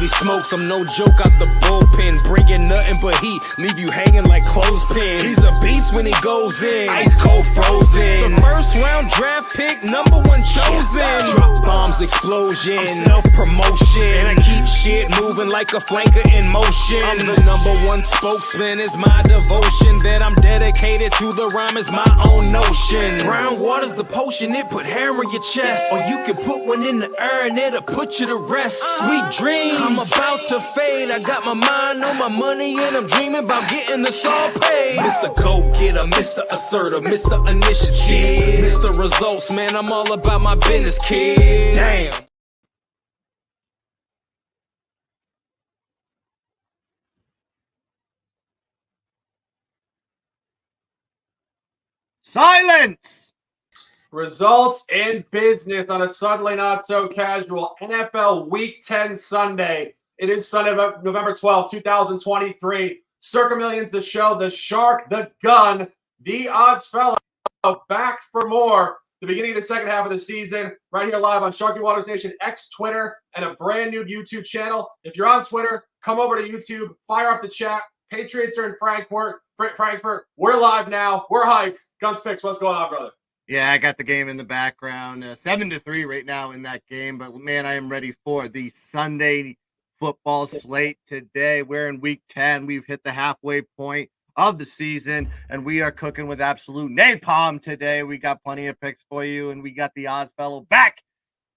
holy smokes, I'm no joke out the bullpen. Bringing nothing but heat, leave you hanging like clothespins. He's a beast when he goes in, ice cold frozen. The first round draft pick, #1 chosen. Drop bombs, explosion, self-promotion. And I keep shit moving like a flanker in motion. I'm the #1 spokesman, is my devotion. That I'm dedicated to the rhyme is my own notion. Brown water's the potion, it put hair on your chest. Or you can put one in the air and it'll put you to rest. Sweet dreams, I'm about to fade. I got my mind on my money and I'm dreaming about getting this all paid. Mr. Go-Getter, Mr. Assertive, Mr. Initiative, Mr. Results, man, I'm all about my business, kid. Damn. Silence! Results in business on a Sunday Not So Casual NFL Week 10 Sunday. It is Sunday, November 12th, 2023. Circa Millions, the show, the shark, the gun, the odds fellow back for more. The beginning of the second half of the season, right here live on Sharky Waters Nation X, Twitter, and a brand new YouTube channel. If you're on Twitter, come over to YouTube, fire up the chat. Patriots are in Frankfurt. We're live now. We're hyped. Guns Picks, what's going on, brother? Yeah, I got the game in the background. 7-3 right now in that game. But, man, I am ready for the Sunday football slate today. We're in week 10. We've hit the halfway point of the season, and we are cooking with absolute napalm today. We got plenty of picks for you, and we got the odds fellow back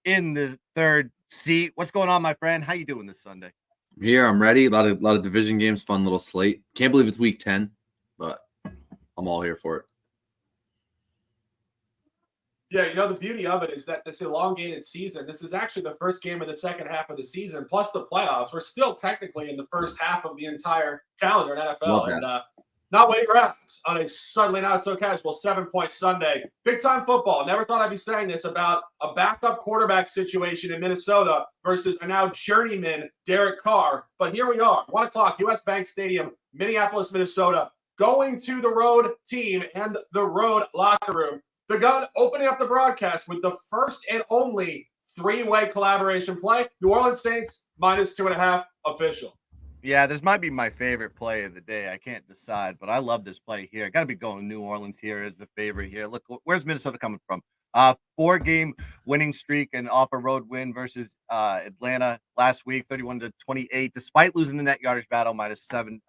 in the third seat. What's going on, my friend? How you doing this Sunday? Here, I'm ready. A lot of division games, fun little slate. Can't believe it's week 10, but I'm all here for it. Yeah, you know, the beauty of it is that this elongated season, this is actually the first game of the second half of the season, plus the playoffs. We're still technically in the first half of the entire calendar in NFL. And not waiting around on a Sunday Not So Casual 7-point Sunday. Big time football. Never thought I'd be saying this about a backup quarterback situation in Minnesota versus a now journeyman Derek Carr. But here we are, 1 o'clock, US Bank Stadium, Minneapolis, Minnesota, going to the road team and the road locker room. The gun opening up the broadcast with the first and only three-way collaboration play. New Orleans Saints -2.5 official. Yeah, this might be my favorite play of the day. I can't decide, but I love this play here. Got to be going New Orleans here as the favorite here. Look, where's Minnesota coming from? 4-game winning streak and off a road win versus Atlanta last week, 31-28, despite losing the net yardage battle, -7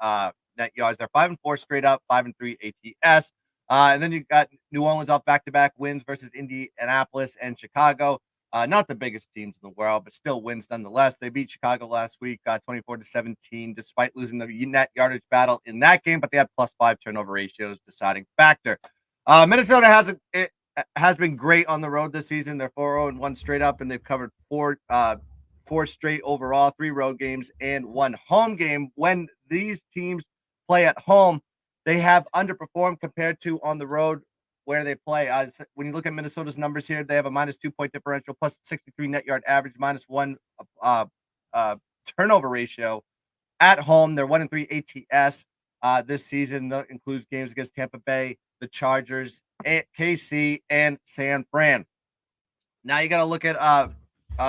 net yards. They're 5-4 straight up, 5-3 ATS. And then you got New Orleans off back-to-back wins versus Indianapolis and Chicago. Not the biggest teams in the world, but still wins nonetheless. They beat Chicago last week, 24-17, despite losing the net yardage battle in that game, but they had +5 turnover ratios, deciding factor. Minnesota has been great on the road this season. They're 4-0-1 straight up, and they've covered four straight overall, 3 road games and 1 home game. When these teams play at home, they have underperformed compared to on the road where they play. When you look at Minnesota's numbers here, they have a -2 point differential, plus 63 net yard average, -1 turnover ratio. At home, they're 1-3 ATS this season. That includes games against Tampa Bay, the Chargers, KC, and San Fran. Now you got to look at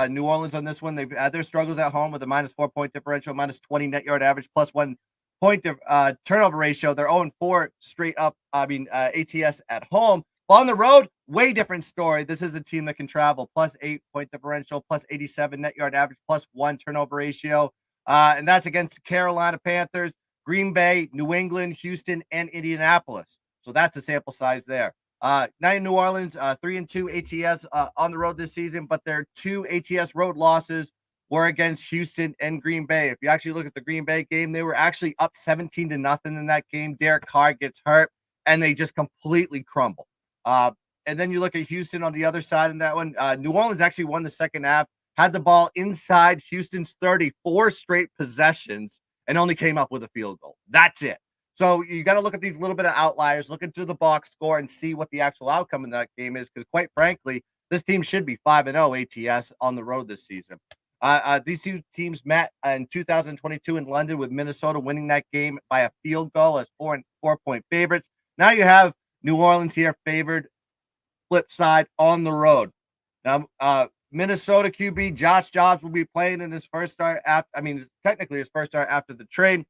New Orleans on this one. They've had their struggles at home with a -4 point differential, -20 net yard average, +1 point of turnover ratio. They're 0-4 straight up. ATS at home. But on the road, way different story. This is a team that can travel. +8 point differential, +87 net yard average, +1 turnover ratio. And that's against Carolina Panthers, Green Bay, New England, Houston, and Indianapolis. So that's a sample size there. Now in New Orleans, 3-2 ATS on the road this season, but their 2 ATS road losses were against Houston and Green Bay. If you actually look at the Green Bay game, they were actually up 17-0 in that game. Derek Carr gets hurt, and they just completely crumble. And then you look at Houston on the other side in that one. New Orleans actually won the second half, had the ball inside Houston's 34 straight possessions, and only came up with a field goal. That's it. So you got to look at these little bit of outliers, look into the box score, and see what the actual outcome in that game is, because quite frankly, this team should be 5-0 ATS on the road this season. These two teams met in 2022 in London, with Minnesota winning that game by a field goal as 4-point favorites. Now you have New Orleans here favored, flip side on the road. Now, Minnesota QB Josh Jobs will be playing in his first start technically his first start after the trade.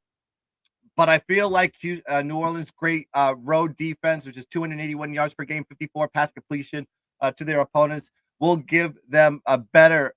But I feel like New Orleans' great road defense, which is 281 yards per game, 54 pass completion to their opponents, will give them a better,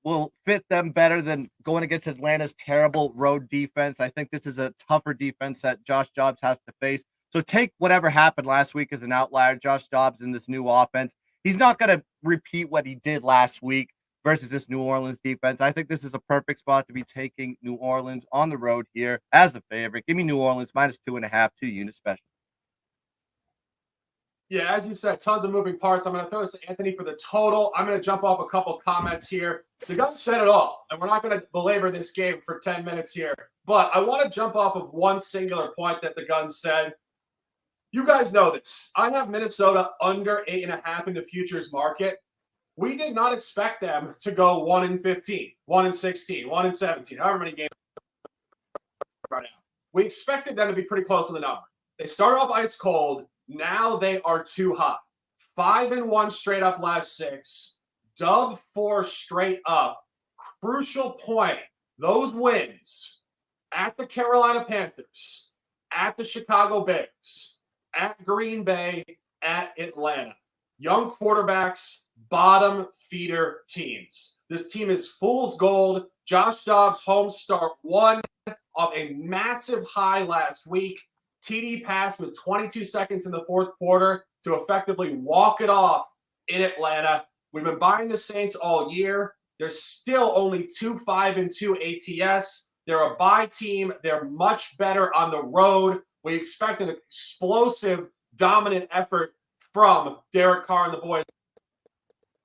will fit them better than going against Atlanta's terrible road defense. I think this is a tougher defense that Josh Jobs has to face. So take whatever happened last week as an outlier. Josh Jobs in this new offense, he's not going to repeat what he did last week versus this New Orleans defense. I think this is a perfect spot to be taking New Orleans on the road here as a favorite. Give me New Orleans -2.5, 2-unit special. Yeah, as you said, tons of moving parts. I'm going to throw this to Anthony for the total. I'm going to jump off a couple comments here. The gun said it all, and we're not going to belabor this game for 10 minutes here. But I want to jump off of one singular point that the gun said. You guys know this. I have Minnesota under 8.5 in the futures market. We did not expect them to go 1-15, 1-16, 1-17, however many games right now. We expected them to be pretty close to the number. They started off ice cold. Now they are too hot. 5-1 straight up last 6. Dub 4 straight up. Crucial point. Those wins at the Carolina Panthers, at the Chicago Bears, at Green Bay, at Atlanta. Young quarterbacks, bottom feeder teams. This team is fool's gold. Josh Dobbs' home start won off a massive high last week. TD passed with 22 seconds in the fourth quarter to effectively walk it off in Atlanta. We've been buying the Saints all year. They're still only 2-5-2 ATS. They're a bye team. They're much better on the road. We expect an explosive, dominant effort from Derek Carr and the boys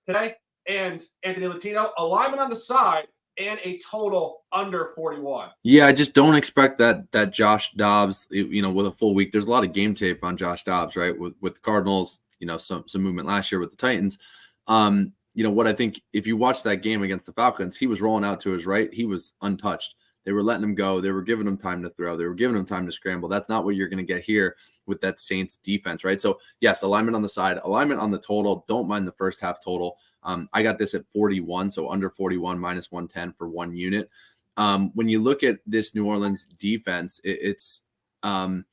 today, and Anthony Latino, alignment on the side, and a total under 41. Yeah, I just don't expect that Josh Dobbs, with a full week. There's a lot of game tape on Josh Dobbs, right? With the Cardinals, some movement last year with the Titans. What I think, if you watch that game against the Falcons, he was rolling out to his right. He was untouched. They were letting him go. They were giving him time to throw. They were giving him time to scramble. That's not what you're going to get here with that Saints defense, right? So, yes, alignment on the side, alignment on the total. Don't mind the first half total. I got this at 41, so under 41, -110 for 1 unit. When you look at this New Orleans defense, it's one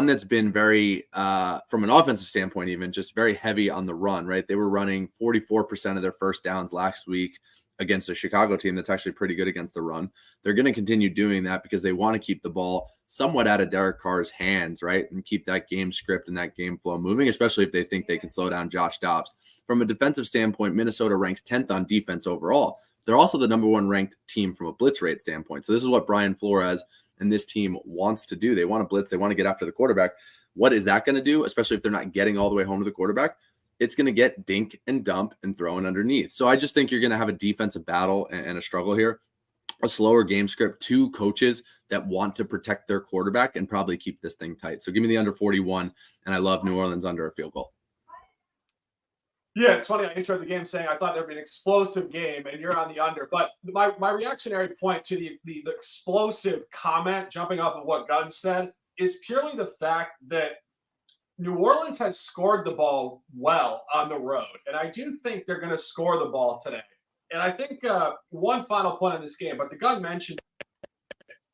that's been very, from an offensive standpoint, even just very heavy on the run, right? They were running 44% of their first downs last week against a Chicago team that's actually pretty good against the run. They're going to continue doing that because they want to keep the ball somewhat out of Derek Carr's hands, right? And keep that game script and that game flow moving, especially if they think they can slow down Josh Dobbs. From a defensive standpoint, Minnesota ranks 10th on defense overall. They're also the number 1 ranked team from a blitz rate standpoint. So this is what Brian Flores and this team wants to do. They want to blitz. They want to get after the quarterback. What is that going to do, especially if they're not getting all the way home to the quarterback? It's going to get dink and dump and throwing underneath. So I just think you're going to have a defensive battle and a struggle here. A slower game script, 2 coaches that want to protect their quarterback and probably keep this thing tight. So give me the under 41, and I love New Orleans under a field goal. Yeah, it's funny. I introed the game saying I thought there would be an explosive game, and you're on the under. But my reactionary point to the explosive comment, jumping off of what Gunn said, is purely the fact that New Orleans has scored the ball well on the road, and I do think they're going to score the ball today. And I think one final point on this game, but the Gun mentioned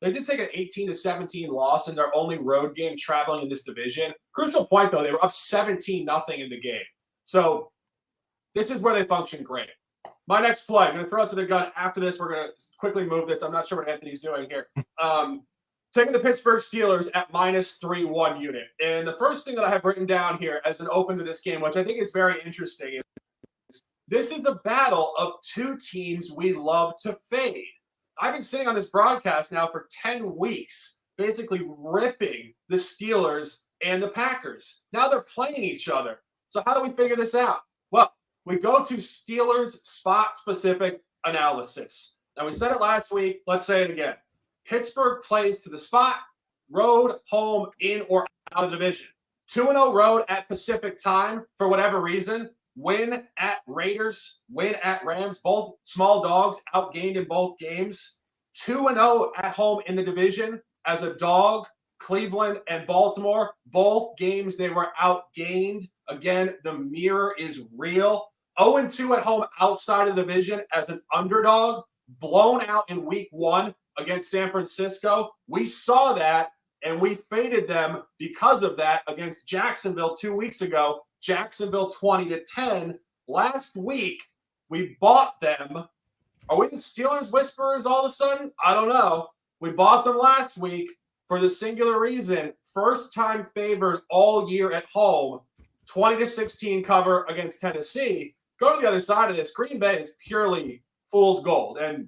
they did take an 18-17 loss in their only road game traveling in this division. Crucial point, though, they were up 17-0 in the game. So this is where they function great. My next play, I'm going to throw it to the Gun. After this, we're going to quickly move this. I'm not sure what Anthony's doing here. Taking the Pittsburgh Steelers at -3 1 unit. And the first thing that I have written down here as an open to this game, which I think is very interesting, is this is a battle of 2 teams we love to fade. I've been sitting on this broadcast now for 10 weeks, basically ripping the Steelers and the Packers. Now they're playing each other. So how do we figure this out? Well, we go to Steelers spot-specific analysis. Now, we said it last week. Let's say it again. Pittsburgh plays to the spot, road, home, in, or out of the division. 2-0 road at Pacific time for whatever reason. Win at Raiders, win at Rams, both small dogs outgained in both games. 2-0 at home in the division as a dog. Cleveland and Baltimore, both games they were outgained. Again, the mirror is real. 0-2 at home outside of the division as an underdog, blown out in week 1 against San Francisco. We saw that, and we faded them because of that against Jacksonville 2 weeks ago. Jacksonville 20-10. Last week, we bought them. Are we the Steelers whisperers all of a sudden? I don't know. We bought them last week for the singular reason. First time favored all year at home. 20-16 cover against Tennessee. Go to the other side of this. Green Bay is purely fool's gold. And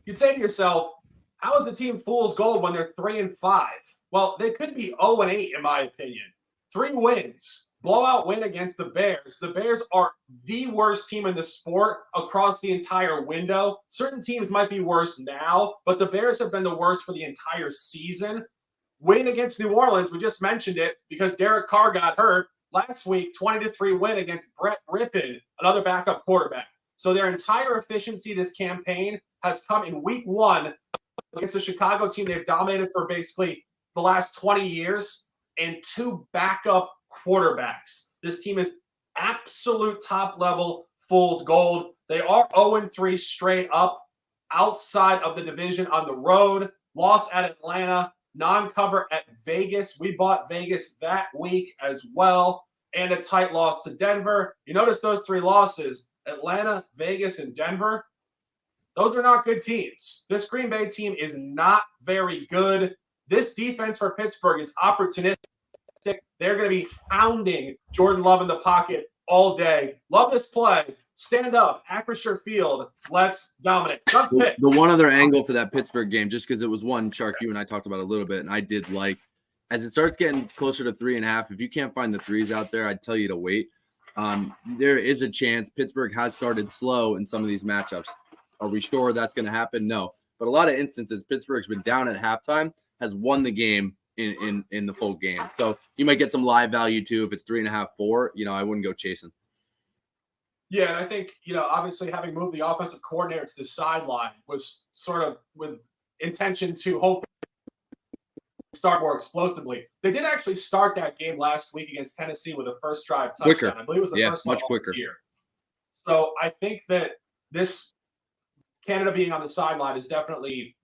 you'd say to yourself, how is the team fool's gold when they're 3-5? Well, they could be 0-8 in my opinion. 3 wins. Blowout win against the Bears. The Bears are the worst team in the sport across the entire window. Certain teams might be worse now, but the Bears have been the worst for the entire season. Win against New Orleans, we just mentioned it because Derek Carr got hurt. Last week, 20-3 win against Brett Rippon, another backup quarterback. So their entire efficiency this campaign has come in week 1 against the Chicago team they've dominated for basically the last 20 years and 2 backup quarterbacks. This team is absolute top level fool's gold. They are 0-3 straight up outside of the division on the road. Lost at Atlanta, non-cover at Vegas. We bought Vegas that week as well, and a tight loss to Denver. You notice those 3 losses, Atlanta, Vegas, and Denver. Those are not good teams. This Green Bay team is not very good. This defense for Pittsburgh is opportunistic. They're going to be hounding Jordan Love in the pocket all day. Love this play. Stand up. Acrisure Field. Let's dominate. The one other angle for that Pittsburgh game, just because it was one, Shark, you and I talked about a little bit, and I did like, as it starts getting closer to 3.5, if you can't find the threes out there, I'd tell you to wait. There is a chance Pittsburgh has started slow in some of these matchups. Are we sure that's going to happen? No. But a lot of instances, Pittsburgh's been down at halftime, has won the game in the full game. So you might get some live value too. If it's 3.5, 4, I wouldn't go chasing. Yeah, and I think, obviously having moved the offensive coordinator to the sideline was sort of with intention to hopefully start more explosively. They did actually start that game last week against Tennessee with a first drive touchdown. Quicker. I believe it was the first one much quicker. Year. So I think that this Canada being on the sideline is definitely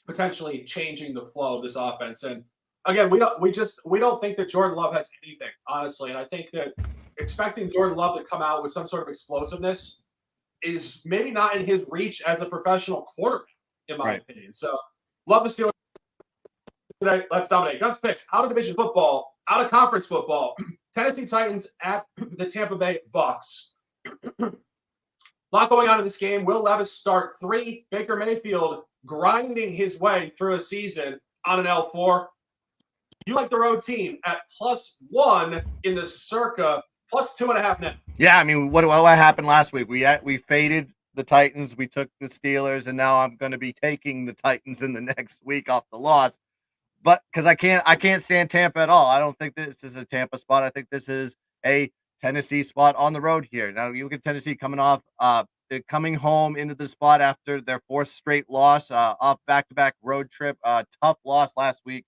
potentially changing the flow of this offense. And again, we don't think that Jordan Love has anything, honestly. And I think that expecting Jordan Love to come out with some sort of explosiveness is maybe not in his reach as a professional quarterback, in my opinion. So love the Steelers today. Let's dominate. Guns picks, out of division football, out of conference football. Tennessee Titans at the Tampa Bay Bucks. A lot going on in this game. Will Levis start 3. Baker Mayfield grinding his way through a season on an L4. You like the road team at +1 in the Circa, +2.5 now. Yeah, I mean, what happened last week? We faded the Titans, we took the Steelers, and now I'm going to be taking the Titans in the next week off the loss. But because I can't stand Tampa at all. I don't think this is a Tampa spot. I think this is a Tennessee spot on the road here. Now you look at Tennessee coming home into the spot after their 4th straight loss, off back-to-back road trip, tough loss last week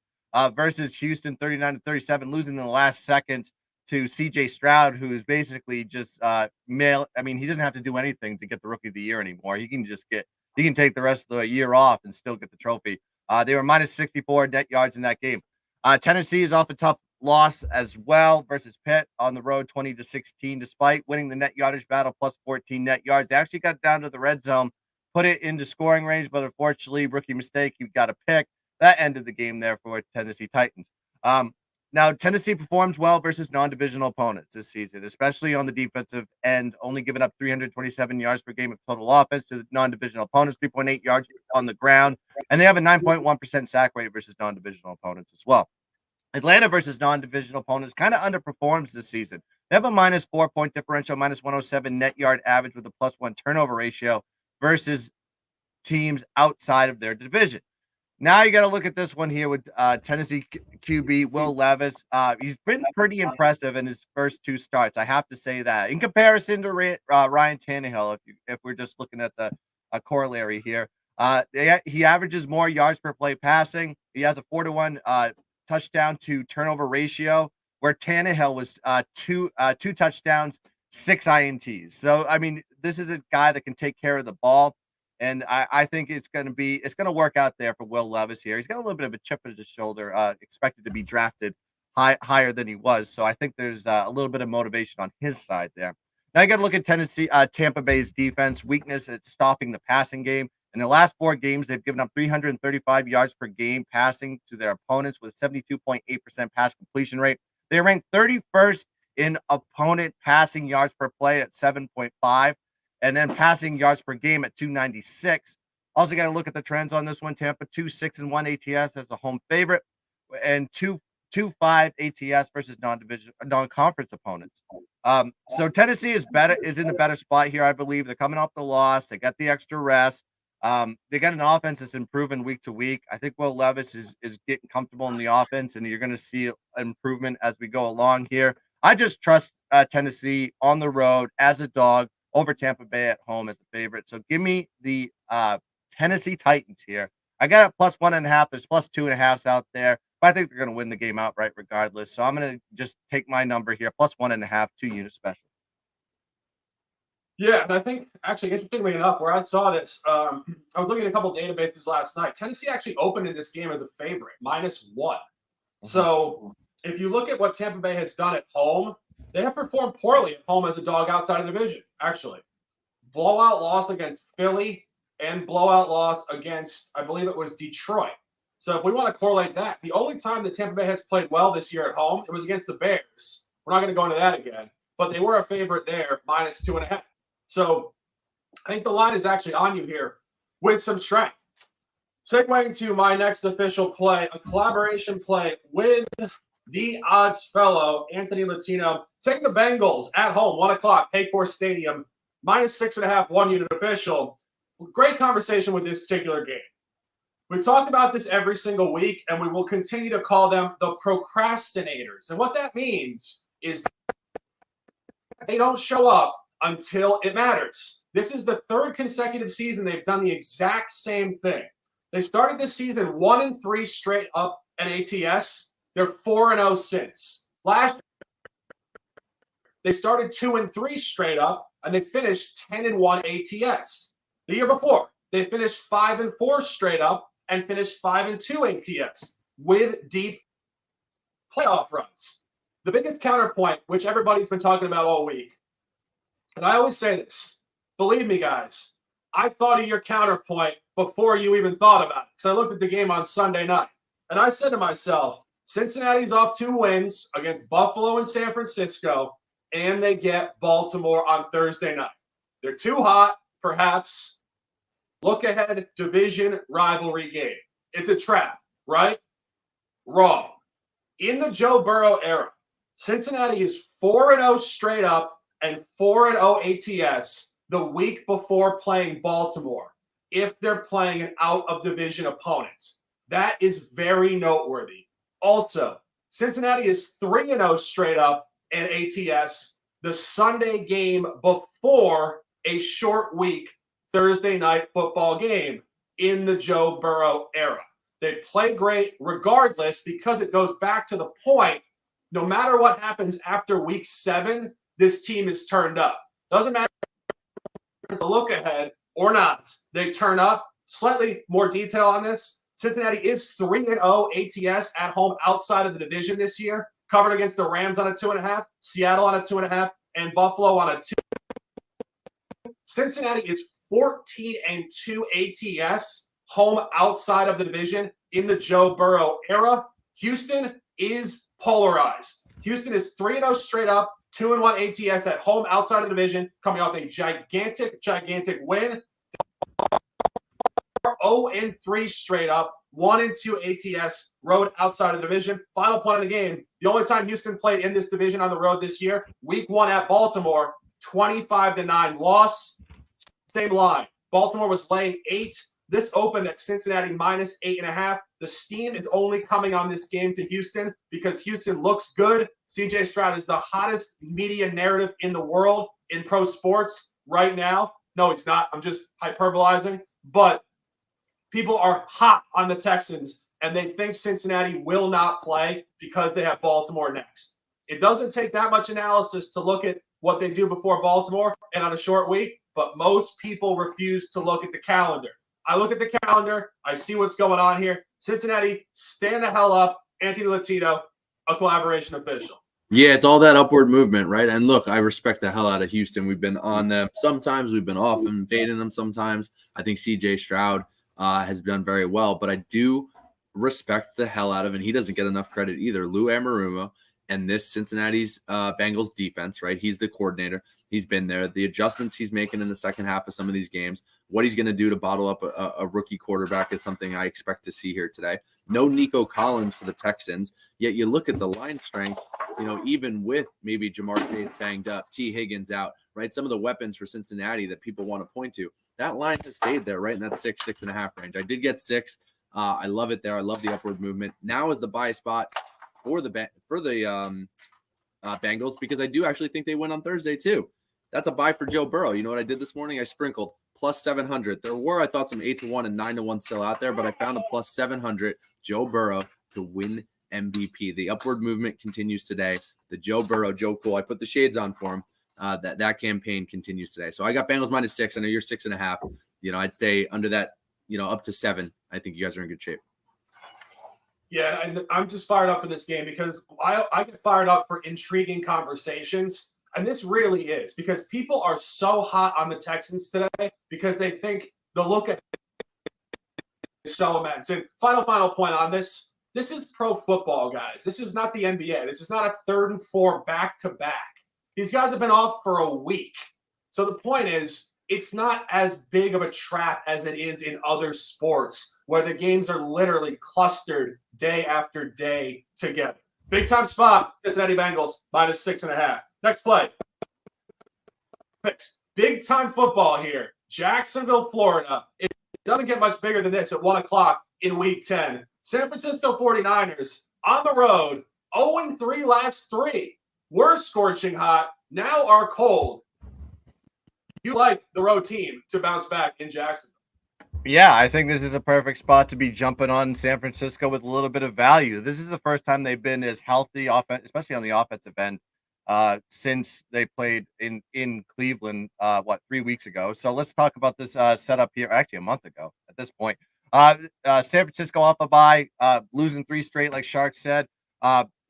versus Houston, 39-37, losing in the last seconds to CJ Stroud, who is basically just he doesn't have to do anything to get the Rookie of the Year anymore. He can take the rest of the year off and still get the trophy. They were -64 net yards in that game. Tennessee is off a tough loss as well versus Pitt on the road, 20-16, despite winning the net yardage battle, +14 net yards. They actually got down to the red zone, put it into scoring range, but unfortunately, rookie mistake, you got a pick. That ended the game there for Tennessee Titans. Now, Tennessee performs well versus non-divisional opponents this season, especially on the defensive end, only giving up 327 yards per game of total offense to non-divisional opponents, 3.8 yards on the ground, and they have a 9.1% sack rate versus non-divisional opponents as well. Atlanta versus non-divisional opponents kind of underperforms this season. They have a -4-point differential, -107 net yard average with a +1 turnover ratio versus teams outside of their division. Now you got to look at this one here with Tennessee QB Will Levis. He's been pretty impressive in his first 2 starts. I have to say that in comparison to Ryan Tannehill, if we're just looking at the corollary here, he averages more yards per play passing. He has a 4-to-1 touchdown to turnover ratio, where Tannehill was two touchdowns 6 INTs. So, I mean, this is a guy that can take care of the ball. And I think it's going to work out there for Will Levis here. He's got a little bit of a chip on his shoulder, expected to be drafted higher than he was. So I think there's a little bit of motivation on his side there. Now you got to look at Tampa Bay's defense weakness at stopping the passing game. In the last 4 games, they've given up 335 yards per game passing to their opponents with 72.8% pass completion rate. They rank 31st in opponent passing yards per play at 7.5, and then passing yards per game at 296. Also got to look at the trends on this one. Tampa 2-6-1 ATS as a home favorite, and 2-5 ATS versus non-conference opponents. So Tennessee is in the better spot here, I believe. They're coming off the loss. They got the extra rest. They got an offense that's improving week to week. I think Will Levis is getting comfortable in the offense, and you're going to see improvement as we go along here. I just trust Tennessee on the road as a dog over Tampa Bay at home as a favorite. So give me the Tennessee Titans here. I got it plus 1.5. There's plus 2.5s out there, but I think they're going to win the game outright regardless. So I'm going to just take my number here, plus 1.5, 2-unit special. Yeah, and I think, actually, interestingly enough, where I saw this, I was looking at a couple of databases last night. Tennessee actually opened in this game as a favorite, -1. Mm-hmm. So if you look at what Tampa Bay has done at home, they have performed poorly at home as a dog outside of the division, actually. Blowout loss against Philly and blowout loss against, I believe it was Detroit. So if we want to correlate that, the only time that Tampa Bay has played well this year at home, it was against the Bears. We're not going to go into that again, but they were a favorite there, -2.5. So I think the line is actually on you here with some strength. Segueing to my next official play, a collaboration play with the odds fellow, Anthony Latino, taking the Bengals at home, 1 o'clock, Paycor Stadium, -6.5, 1-unit official. Great conversation with this particular game. We talk about this every single week, and we will continue to call them the procrastinators. And what that means is they don't show up until it matters. This is the 3rd consecutive season they've done the exact same thing. They started this season 1-3 straight up in ATS. They're 4-0 since. Last year, they started 2-3 straight up, and they finished 10-1 ATS. The year before, they finished 5-4 straight up and finished 5-2 ATS with deep playoff runs. The biggest counterpoint, which everybody's been talking about all week, and I always say this, believe me, guys, I thought of your counterpoint before you even thought about it, because I looked at the game on Sunday night, and I said to myself, Cincinnati's off 2 wins against Buffalo and San Francisco, and they get Baltimore on Thursday night. They're too hot, perhaps. Look ahead, division rivalry game. It's a trap, right? Wrong. In the Joe Burrow era, Cincinnati is 4-0 straight up and 4-0 ATS the week before playing Baltimore, if they're playing an out-of-division opponent. That is very noteworthy. Also, Cincinnati is 3-0 straight up and ATS the Sunday game before a short week Thursday night football game in the Joe Burrow era. They play great regardless, because it goes back to the point, no matter what happens after week 7, this team is turned up. Doesn't matter if it's a look ahead or not. They turn up. Slightly more detail on this. Cincinnati is 3-0 ATS at home outside of the division this year, covered against the Rams on a 2.5, Seattle on a 2.5, and Buffalo on a 2. Cincinnati is 14-2 ATS, home outside of the division in the Joe Burrow era. Houston is polarized. Houston is 3-0 straight up, 2-1 ATS at home outside of the division, coming off a gigantic win. 0-3 straight up, 1-2 ATS, road outside of the division. Final point of the game, the only time Houston played in this division on the road this year, week 1 at Baltimore, 25-9 loss. Same line. Baltimore was laying 8. This opened at Cincinnati -8.5. The steam is only coming on this game to Houston because Houston looks good. CJ Stroud is the hottest media narrative in the world in pro sports right now. No, it's not. I'm just hyperbolizing. But people are hot on the Texans, and they think Cincinnati will not play because they have Baltimore next. It doesn't take that much analysis to look at what they do before Baltimore and on a short week, but most people refuse to look at the calendar. I look at the calendar. I see what's going on here. Cincinnati, stand the hell up. Anthony Latino, a collaboration official. Yeah, it's all that upward movement, right? And look, I respect the hell out of Houston. We've been on them sometimes. We've been off and fading them sometimes. I think C.J. Stroud has done very well, but I do respect the hell out of, and he doesn't get enough credit either, Lou Anarumo and this Cincinnati's Bengals defense, right? He's the coordinator. He's been there. The adjustments he's making in the second half of some of these games, what he's going to do to bottle up a rookie quarterback is something I expect to see here today. No Nico Collins for the Texans, yet you look at the line strength, even with maybe Jamar Chase banged up, T. Higgins out, right? Some of the weapons for Cincinnati that people want to point to, that line has stayed there, right? In that 6.5 range. I did get 6. I love it there. I love the upward movement. Now is the buy spot for the Bengals, because I do actually think they win on Thursday too. That's a buy for Joe Burrow. You know what I did this morning? I sprinkled plus 700. There were, I thought, some 8-1 and 9-1 still out there, but I found a plus 700 Joe Burrow to win MVP. The upward movement continues today. The Joe Burrow, Joe Cool, I put the shades on for him. That campaign continues today. So I got Bengals -6. I know you're 6.5. I'd stay under that, up to 7. I think you guys are in good shape. Yeah, and I'm just fired up for this game because I get fired up for intriguing conversations. And this really is because people are so hot on the Texans today because they think the look at is so immense. And final point on this. This is pro football, guys. This is not the NBA. This is not a 3rd and 4 back-to-back. These guys have been off for a week. So the point is, it's not as big of a trap as it is in other sports where the games are literally clustered day after day together. Big time spot, Cincinnati Bengals, -6.5. Next play. Big time football here. Jacksonville, Florida. It doesn't get much bigger than this at 1 o'clock in week 10. San Francisco 49ers on the road, 0-3 last 3. We're scorching hot, now are cold. You like the road team to bounce back in Jacksonville. Yeah, I think this is a perfect spot to be jumping on San Francisco with a little bit of value. This is the first time they've been as healthy, especially on the offensive end, since they played in Cleveland, 3 weeks ago. So let's talk about this setup here. Actually, a month ago at this point. San Francisco off a bye, losing 3 straight, like Shark said.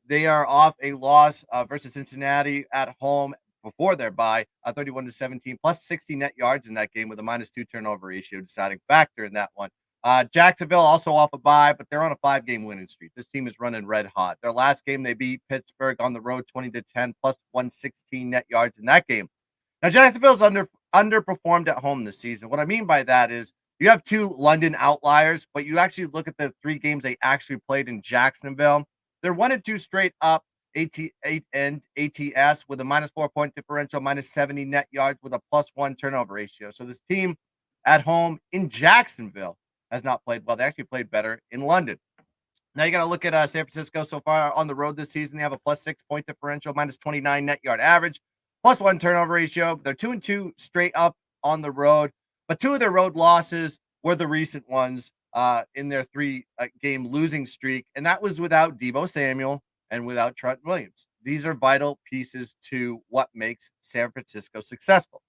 They are off a loss versus Cincinnati at home before their bye, 31-17, plus 60 net yards in that game with a -2 turnover ratio, deciding factor in that one. Jacksonville also off a bye, but they're on a 5-game winning streak. This team is running red hot. Their last game, they beat Pittsburgh on the road 20-10, plus 116 net yards in that game. Now, Jacksonville's underperformed at home this season. What I mean by that is you have 2 London outliers, but you actually look at the 3 games they actually played in Jacksonville. They're 1-2 straight up ATS with a -4 point differential, -70 net yards with a +1 turnover ratio. So this team at home in Jacksonville has not played well. They actually played better in London. Now you got to look at San Francisco so far on the road this season. They have a +6 point differential, -29 net yard average, +1 turnover ratio. They're 2-2 straight up on the road, but 2 of their road losses were the recent ones in their 3-game losing streak, and that was without Deebo Samuel and without Trent Williams. These are vital pieces to what makes San Francisco successful.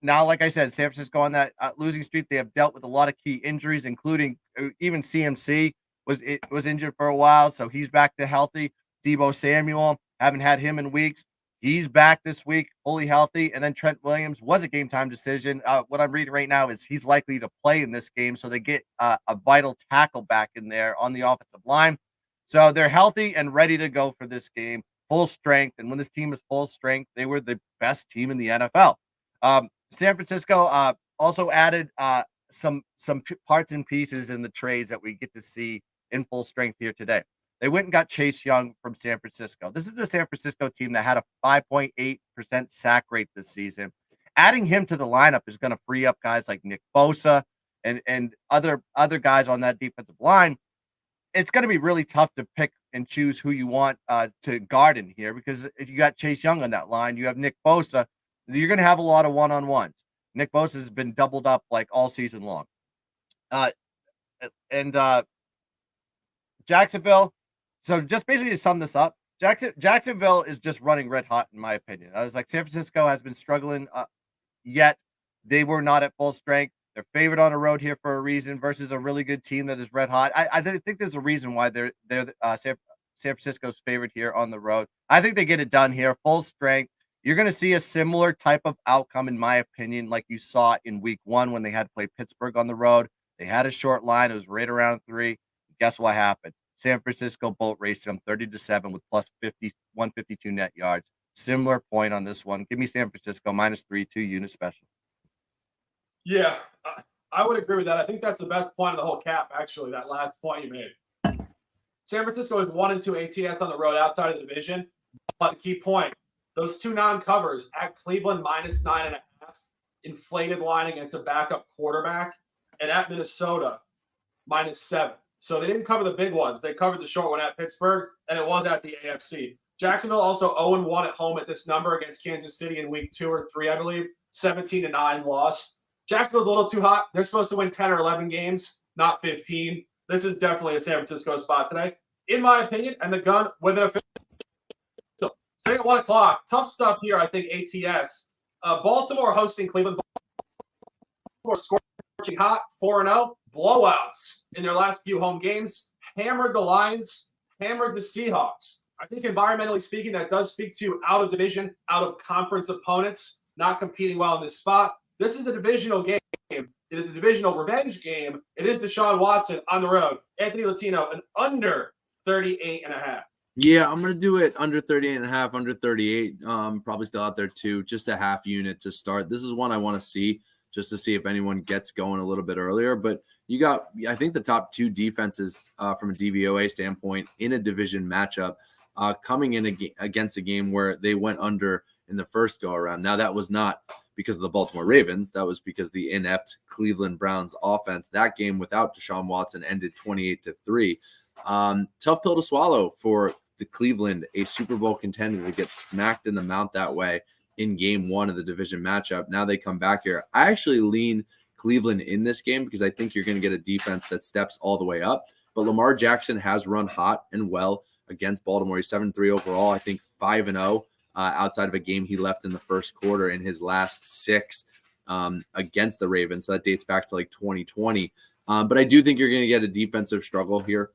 Now, like I said, San Francisco on that losing streak, they have dealt with a lot of key injuries, including even CMC was injured for a while, so he's back to healthy. Deebo Samuel, haven't had him in weeks. He's back this week, fully healthy. And then Trent Williams was a game-time decision. What I'm reading right now is he's likely to play in this game, so they get a vital tackle back in there on the offensive line. So they're healthy and ready to go for this game, full strength. And when this team is full strength, they were the best team in the NFL. San Francisco also added some parts and pieces in the trades that we get to see in full strength here today. They went and got Chase Young from San Francisco. This is the San Francisco team that had a 5.8% sack rate this season. Adding him to the lineup is going to free up guys like Nick Bosa and other guys on that defensive line. It's going to be really tough to pick and choose who you want to guard in here, because if you got Chase Young on that line, you have Nick Bosa, you're going to have a lot of one-on-ones. Nick Bosa has been doubled up like all season long. Jacksonville, so just basically to sum this up, Jacksonville is just running red hot, in my opinion. I was like, San Francisco has been struggling, yet they were not at full strength. They're favored on the road here for a reason versus a really good team that is red hot. I think there's a reason why they're San Francisco's favored here on the road. I think they get it done here, full strength. You're going to see a similar type of outcome, in my opinion, like you saw in week 1 when they had to play Pittsburgh on the road. They had a short line. It was right around 3. Guess what happened? San Francisco boat raced them 30-7 with plus 152 net yards. Similar point on this one. Give me San Francisco -3, 2-unit special. Yeah, I would agree with that. I think that's the best point of the whole cap, actually, that last point you made. San Francisco is 1-2 ATS on the road outside of the division. But the key point, those 2 non-covers at Cleveland -9.5, inflated line against a backup quarterback, and at Minnesota -7. So they didn't cover the big ones. They covered the short one at Pittsburgh, and it was at the AFC. Jacksonville also 0-1 at home at this number against Kansas City in week 2 or 3, I believe. 17-9 loss. Jacksonville's a little too hot. They're supposed to win 10 or 11 games, not 15. This is definitely a San Francisco spot today, in my opinion, and the gun with an official. Staying at 1 o'clock. Tough stuff here, I think, ATS. Baltimore hosting Cleveland. Baltimore scorching hot, 4-0. Blowouts in their last few home games. Hammered the Lions, hammered the Seahawks. I think environmentally speaking, that does speak to out of division, out of conference opponents, not competing well in this spot. This is a divisional game. It is a divisional revenge game. It is Deshaun Watson on the road. Anthony Latino, an under 38.5. Yeah, I'm going to do it under 38.5, under 38. Probably still out there too. Just a half unit to start. This is one I want to see just to see if anyone gets going a little bit earlier. But you got, I think, the top 2 defenses from a DVOA standpoint in a division matchup coming in against a game where they went under in the first go around. Now, that was not because of the Baltimore Ravens. That was because the inept Cleveland Browns offense. That game without Deshaun Watson ended 28-3. Tough pill to swallow for the Cleveland, a Super Bowl contender, to get smacked in the mouth that way in game 1 of the division matchup. Now they come back here. I actually lean Cleveland in this game because I think you're going to get a defense that steps all the way up. But Lamar Jackson has run hot and well against Baltimore. He's 7-3 overall. I think 5-0. Outside of a game he left in the first quarter in his last 6 against the Ravens. So that dates back to like 2020. But I do think you're going to get a defensive struggle here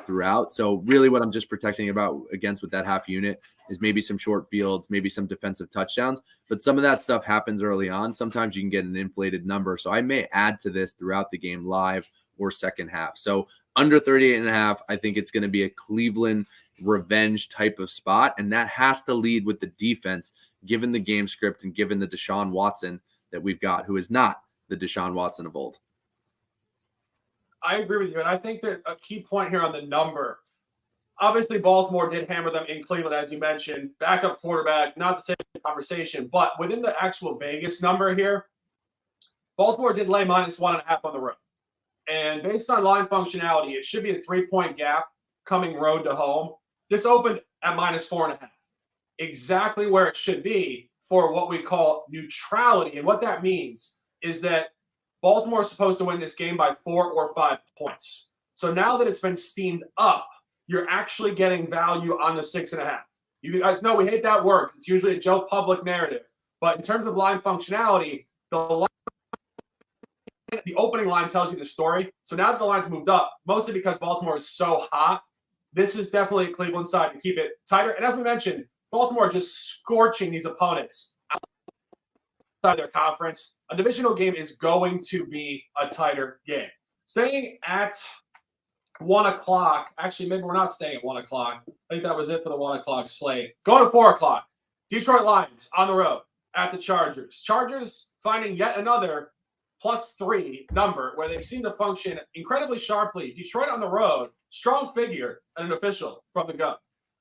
throughout. So really what I'm just protecting against with that half unit is maybe some short fields, maybe some defensive touchdowns. But some of that stuff happens early on. Sometimes you can get an inflated number. So I may add to this throughout the game, live or second half. So under 38.5, I think it's going to be a Cleveland revenge type of spot, and that has to lead with the defense, given the game script and given the Deshaun Watson that we've got, who is not the Deshaun Watson of old. I agree with you, and I think that a key point here on the number, obviously Baltimore did hammer them in Cleveland, as you mentioned, backup quarterback, not the same conversation, but within the actual Vegas number here, Baltimore did lay -1.5 on the road, and based on line functionality, it should be a 3-point gap coming road to home. This opened at -4.5, exactly where it should be for what we call neutrality. And what that means is that Baltimore is supposed to win this game by 4 or 5 points. So now that it's been steamed up, you're actually getting value on the 6.5. You guys know we hate that word. It's usually a Joe Public narrative. But in terms of line functionality, the opening line tells you the story. So now that the line's moved up, mostly because Baltimore is so hot, this is definitely a Cleveland side to keep it tighter. And as we mentioned, Baltimore just scorching these opponents outside their conference. A divisional game is going to be a tighter game. Staying at 1 o'clock. Actually, maybe we're not staying at 1 o'clock. I think that was it for the 1 o'clock slate. Going to 4 o'clock. Detroit Lions on the road at the Chargers. Chargers finding yet another +3 number where they seem to function incredibly sharply. Detroit on the road. Strong figure and an official from the gun.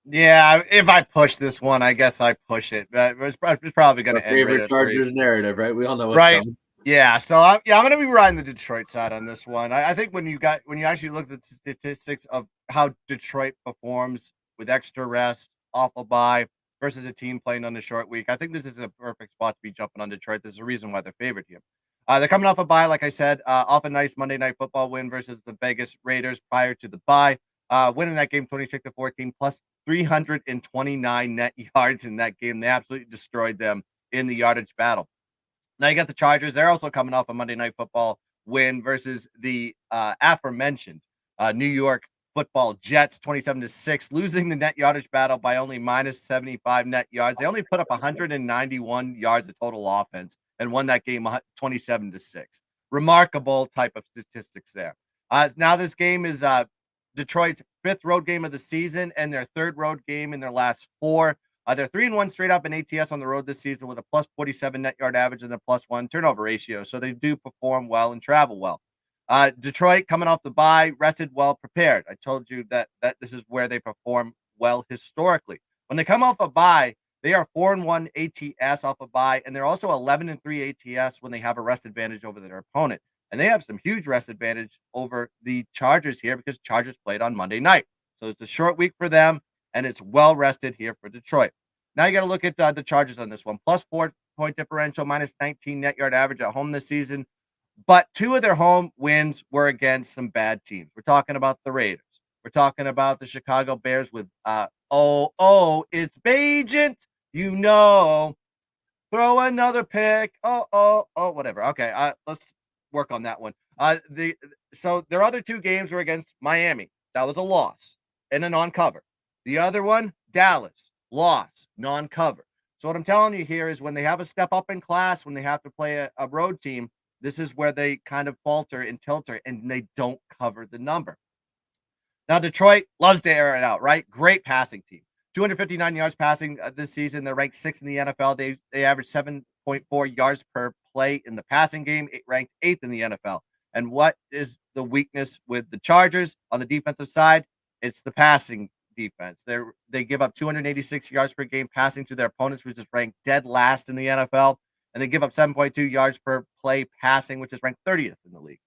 Yeah, if I push this one, I guess I push it. It's probably going to end. Favorite Chargers narrative, right? We all know what's right. coming. Yeah, so I'm going to be riding the Detroit side on this one. I think when you actually look at the statistics of how Detroit performs with extra rest, off a bye versus a team playing on the short week, I think this is a perfect spot to be jumping on Detroit. There's a reason why they're favored here. They're coming off a bye, like I said, off a nice Monday Night Football win versus the Vegas Raiders prior to the bye. Winning that game 26-14 plus 329 net yards in that game. They absolutely destroyed them in the yardage battle. Now you got the Chargers. They're also coming off a Monday Night Football win versus the aforementioned New York Football Jets, 27-6, losing the net yardage battle by only minus 75 net yards. They only put up 191 yards of total offense and won that game 27-6. Remarkable type of statistics there. Now this game is Detroit's 5th road game of the season and their 3rd road game in their last 4. They're 3-1 straight up in ATS on the road this season with a plus 47 net yard average and a plus 1 turnover ratio. So they do perform well and travel well. Detroit coming off the bye, rested, well prepared. I told you that this is where they perform well historically. When they come off a bye, they are 4-1 ATS off a bye, and they're also 11-3 ATS when they have a rest advantage over their opponent. And they have some huge rest advantage over the Chargers here because Chargers played on Monday night. So it's a short week for them, and it's well rested here for Detroit. Now you got to look at the Chargers on this one. Plus 4-point differential, minus 19 net yard average at home this season. But 2 of their home wins were against some bad teams. We're talking about the Raiders. We're talking about the Chicago Bears with, it's Bajent. You know, throw another pick. Whatever. Okay, let's work on that one. So their other 2 games were against Miami. That was a loss and a non-cover. The other one, Dallas, loss, non-cover. So what I'm telling you here is when they have a step up in class, when they have to play a road team, this is where they kind of falter and tilter, and they don't cover the number. Now, Detroit loves to air it out, right? Great passing team. 259 yards passing this season. They're ranked 6th in the NFL. They average 7.4 yards per play in the passing game, ranked 8th in the NFL. And what is the weakness with the Chargers on the defensive side? It's the passing defense. They give up 286 yards per game passing to their opponents, which is ranked dead last in the NFL. And they give up 7.2 yards per play passing, which is ranked 30th in the league.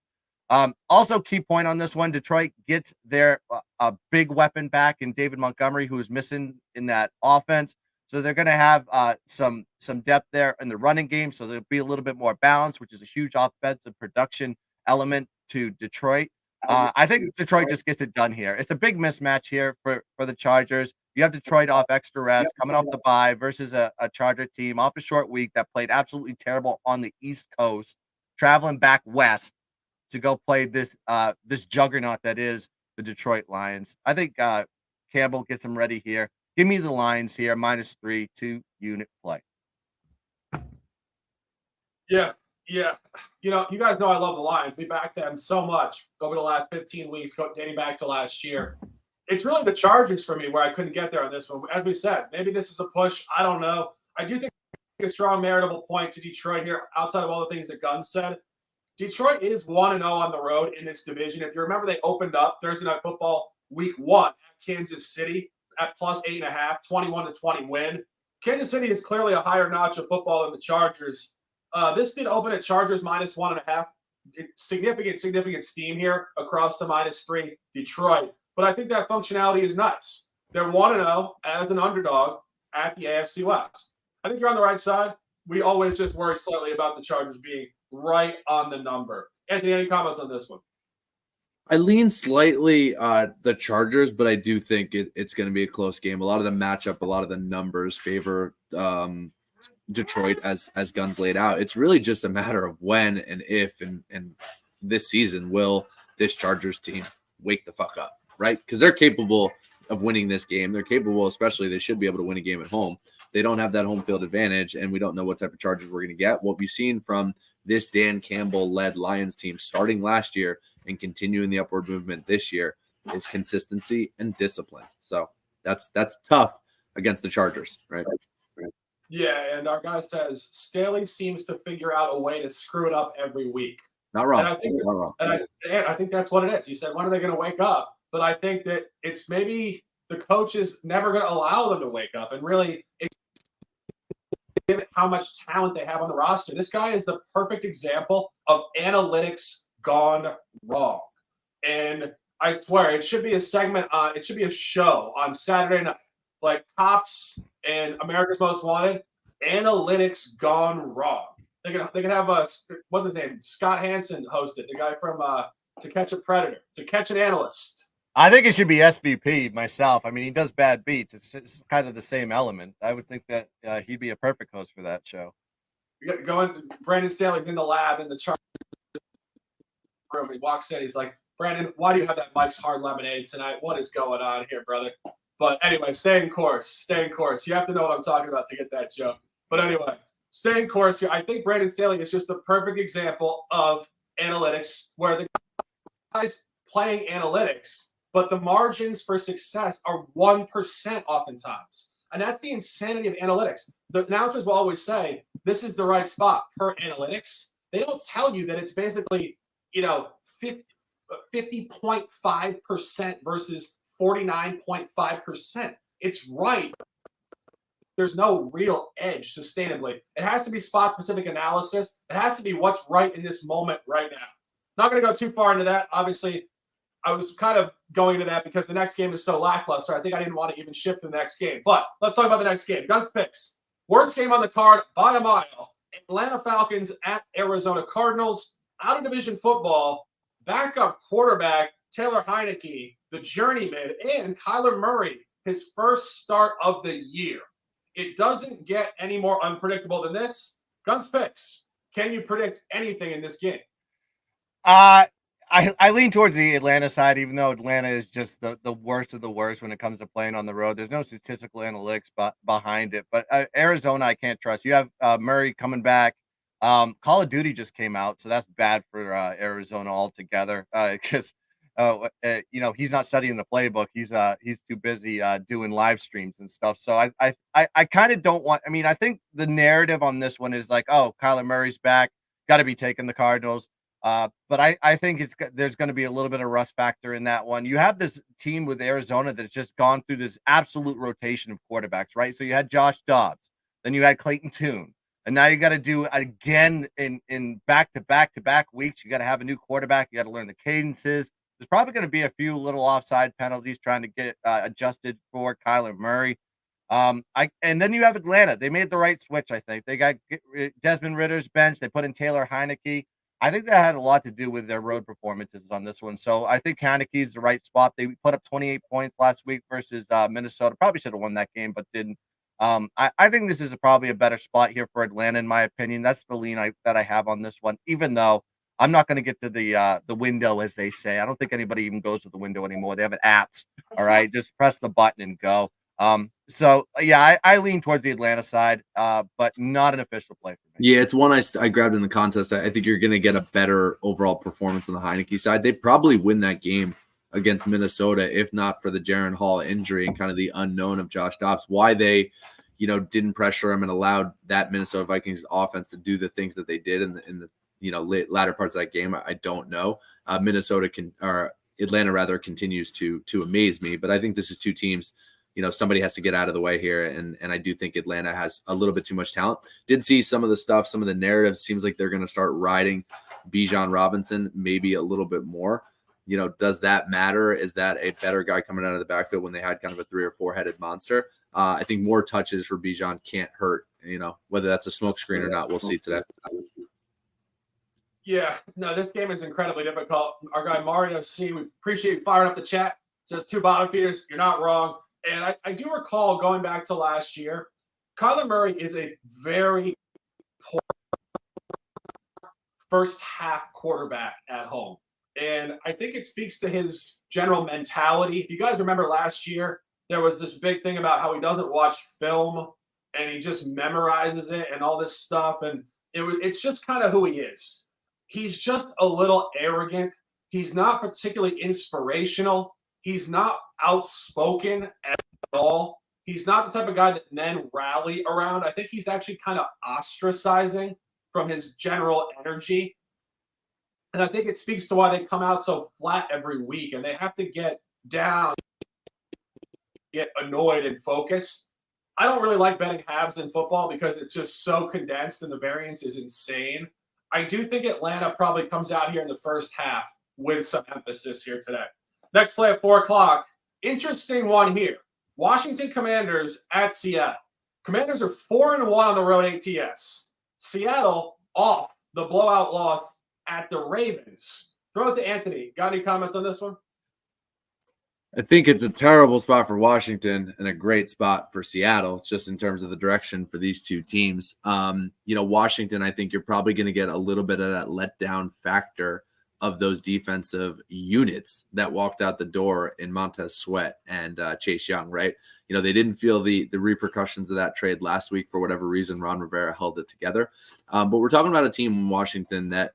Also, key point on this one, Detroit gets their a big weapon back in David Montgomery, who is missing in that offense. So they're going to have some depth there in the running game. So there'll be a little bit more balance, which is a huge offensive production element to Detroit. I think Detroit just gets it done here. It's a big mismatch here for the Chargers. You have Detroit off extra rest, coming off the bye versus a Charger team off a short week that played absolutely terrible on the East Coast, traveling back west to go play this juggernaut that is the Detroit Lions. I think Campbell gets them ready here. Give me the Lions here, -3, 2-unit play. Yeah. You know, you guys know I love the Lions. We backed them so much over the last 15 weeks, dating back to last year. It's really the Chargers for me where I couldn't get there on this one. As we said, maybe this is a push. I don't know. I do think a strong meritable point to Detroit here, outside of all the things that Gunn said. Detroit is 1-0 on the road in this division. If you remember, they opened up Thursday Night Football Week 1 at Kansas City at +8.5, 21-20 win. Kansas City is clearly a higher notch of football than the Chargers. This did open at Chargers -1.5. Significant steam here across to -3 Detroit. But I think that functionality is nice. They're 1-0 as an underdog at the AFC West. I think you're on the right side. We always just worry slightly about the Chargers being right on the number. Anthony, any comments on this one? I lean slightly the Chargers, but I do think it's going to be a close game. A lot of the matchup, a lot of the numbers favor Detroit as Guns laid out. It's really just a matter of when and if and this season will this Chargers team wake the fuck up, right? Because they're capable of winning this game. They're capable, especially they should be able to win a game at home. They don't have that home field advantage, and we don't know what type of Chargers we're going to get. What we've seen from this Dan Campbell-led Lions team starting last year and continuing the upward movement this year is consistency and discipline. So that's tough against the Chargers, right? Yeah, and our guy says Staley seems to figure out a way to screw it up every week. Not wrong. And I think, not wrong. And I think that's what it is. You said, when are they going to wake up? But I think that it's maybe the coach is never going to allow them to wake up and really exhibit how much talent they have on the roster. This guy is the perfect example of analytics gone wrong. And I swear, it should be a segment on, it should be a show on Saturday night, like Cops and America's Most Wanted, analytics gone wrong. They can have what's his name? Scott Hansen host it, the guy from To Catch a Predator, To Catch an Analyst. I think it should be SVP myself. I mean, he does bad beats. It's kind of the same element. I would think that he'd be a perfect host for that show. Going, Brandon Staley's in the lab in the chart room. He walks in. He's like, Brandon, why do you have that Mike's Hard Lemonade tonight? What is going on here, brother? But anyway, stay in course. Stay in course. You have to know what I'm talking about to get that joke. But anyway, stay in course here. I think Brandon Staley is just the perfect example of analytics where the guys playing analytics, but the margins for success are 1% oftentimes. And that's the insanity of analytics. The announcers will always say, this is the right spot per analytics. They don't tell you that it's basically, 50.5% versus 49.5%. It's right. There's no real edge sustainably. It has to be spot-specific analysis. It has to be what's right in this moment right now. Not going to go too far into that. Obviously, I was kind of going to that because the next game is so lackluster. I think I didn't want to even shift to the next game. But let's talk about the next game. Guns picks. Worst game on the card by a mile. Atlanta Falcons at Arizona Cardinals. Out of division football. Backup quarterback Taylor Heineke, the journeyman, and Kyler Murray, his first start of the year. It doesn't get any more unpredictable than this. Guns picks. Can you predict anything in this game? I lean towards the Atlanta side, even though Atlanta is just the worst of the worst when it comes to playing on the road. There's no statistical analytics behind it. But Arizona, I can't trust. You have Murray coming back. Call of Duty just came out, so that's bad for Arizona altogether because he's not studying the playbook. He's too busy doing live streams and stuff. So I kind of don't want. I mean, I think the narrative on this one is like, oh, Kyler Murray's back, got to be taking the Cardinals. But I think there's going to be a little bit of rust factor in that one. You have this team with Arizona that's just gone through this absolute rotation of quarterbacks, right? So you had Josh Dobbs, then you had Clayton Tune, and now you got to do again in back-to-back weeks. You got to have a new quarterback. You got to learn the cadences. There's probably going to be a few little offside penalties trying to get adjusted for Kyler Murray. And then you have Atlanta. They made the right switch, I think. They got Desmond Ritter's bench. They put in Taylor Heineke. I think that had a lot to do with their road performances on this one. So I think Heineke's the right spot. They put up 28 points last week versus Minnesota. Probably should have won that game, but didn't. I think this is probably a better spot here for Atlanta, in my opinion. That's the lean that I have on this one, even though I'm not going to get to the window, as they say. I don't think anybody even goes to the window anymore. They have apps. All right, just press the button and go. So yeah, I lean towards the Atlanta side, but not an official play for me. Yeah, it's one I grabbed in the contest. I think you're going to get a better overall performance on the Heineke side. They probably win that game against Minnesota, if not for the Jaren Hall injury and kind of the unknown of Josh Dobbs. Why they, didn't pressure him and allowed that Minnesota Vikings offense to do the things that they did in the latter parts of that game, I don't know. Atlanta rather continues to amaze me, but I think this is two teams. Somebody has to get out of the way here. And I do think Atlanta has a little bit too much talent. Did see some of the stuff, some of the narratives. Seems like they're going to start riding Bijan Robinson maybe a little bit more. Does that matter? Is that a better guy coming out of the backfield when they had kind of a 3 or 4-headed monster? I think more touches for Bijan can't hurt, whether that's a smokescreen or not. We'll see today. Yeah, no, this game is incredibly difficult. Our guy Mario C, we appreciate you firing up the chat. Says 2 bottom feeders. You're not wrong. And I do recall going back to last year, Kyler Murray is a very poor first half quarterback at home. And I think it speaks to his general mentality. If you guys remember last year, there was this big thing about how he doesn't watch film and he just memorizes it and all this stuff. And it's just kind of who he is. He's just a little arrogant. He's not particularly inspirational. He's not outspoken at all. He's not the type of guy that men rally around. I think he's actually kind of ostracizing from his general energy. And I think it speaks to why they come out so flat every week and they have to get down, get annoyed and focused. I don't really like betting halves in football because it's just so condensed and the variance is insane. I do think Atlanta probably comes out here in the first half with some emphasis here today. Next play at 4 o'clock. Interesting one here. Washington Commanders at Seattle. Commanders are 4-1 on the road ATS. Seattle off the blowout loss at the Ravens. Throw it to Anthony. Got any comments on this one? I think it's a terrible spot for Washington and a great spot for Seattle, just in terms of the direction for these two teams. Washington, I think you're probably going to get a little bit of that letdown factor of those defensive units that walked out the door in Montez Sweat and Chase Young, right? They didn't feel the repercussions of that trade last week for whatever reason. Ron Rivera held it together. But we're talking about a team in Washington that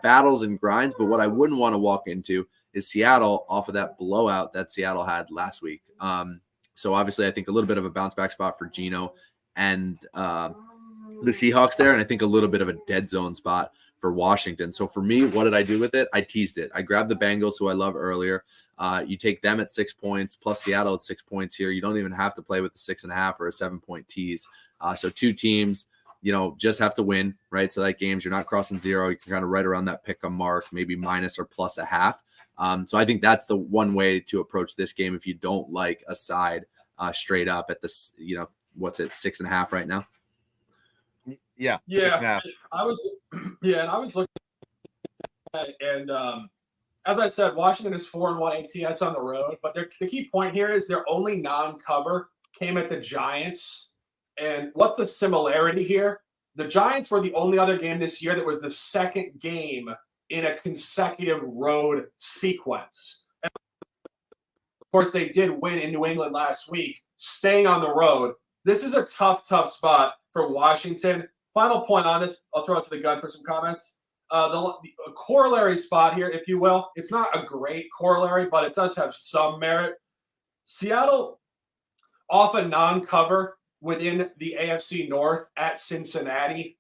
battles and grinds, but what I wouldn't want to walk into is Seattle off of that blowout that Seattle had last week. So obviously I think a little bit of a bounce back spot for Geno and the Seahawks there. And I think a little bit of a dead zone spot for Washington. So for me, what did I do with it? I teased it. I grabbed the Bengals, who I love earlier. You take them at 6 points plus Seattle at 6 points here. You don't even have to play with a 6.5 or a 7-point tease. So two teams, just have to win, right? So that games, you're not crossing zero. You can kind of right around that pick a mark, maybe minus or plus a half. So I think that's the one way to approach this game if you don't like a side straight up at this, what's it, 6.5 right now? Yeah. Yeah. I was looking at it, and as I said, Washington is 4-1 ATS on the road, but the key point here is their only non-cover came at the Giants. And what's the similarity here? The Giants were the only other game this year that was the second game in a consecutive road sequence. And of course, they did win in New England last week, staying on the road. This is a tough spot for Washington. Final point on this, I'll throw it to the gun for some comments. The corollary spot here, if you will, it's not a great corollary, but it does have some merit. Seattle off a non-cover within the AFC North at Cincinnati.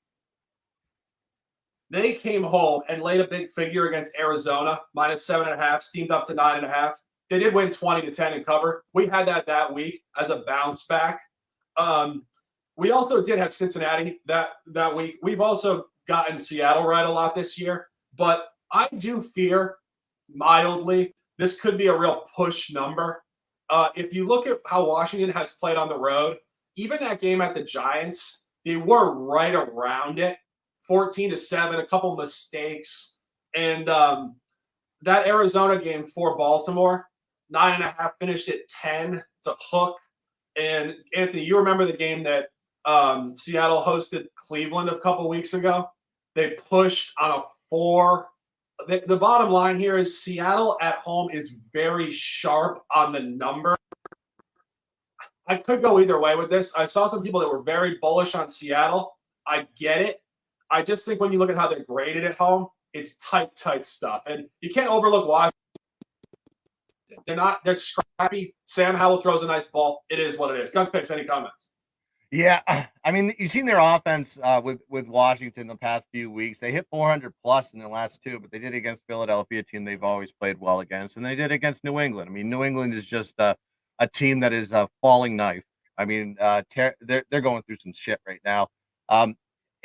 They came home and laid a big figure against Arizona, minus 7.5, steamed up to 9.5. They did win 20-10 in cover. We had that week as a bounce back. We also did have Cincinnati that week. We've also gotten Seattle right a lot this year, but I do fear mildly this could be a real push number. If you look at how Washington has played on the road, even that game at the Giants, they were right around it, 14-7, a couple mistakes. And that Arizona game for Baltimore, 9.5, finished at 10 to hook. And Anthony, you remember the game that Seattle hosted Cleveland a couple weeks ago? They pushed on a 4. The bottom line here is Seattle at home is very sharp on the number. I could go either way with this. I saw some people that were very bullish on Seattle. I get it. I just think when you look at how they're graded at home, it's tight stuff. And you can't overlook Washington. They're scrappy. Sam Howell throws a nice ball. It is what it is. Guns Picks, any comments? Yeah, I mean, you've seen their offense with Washington the past few weeks. They hit 400 plus in the last 2, but they did against Philadelphia, a team they've always played well against, and they did against New England. I mean, New England is just a team that is a falling knife. I mean, they're going through some shit right now.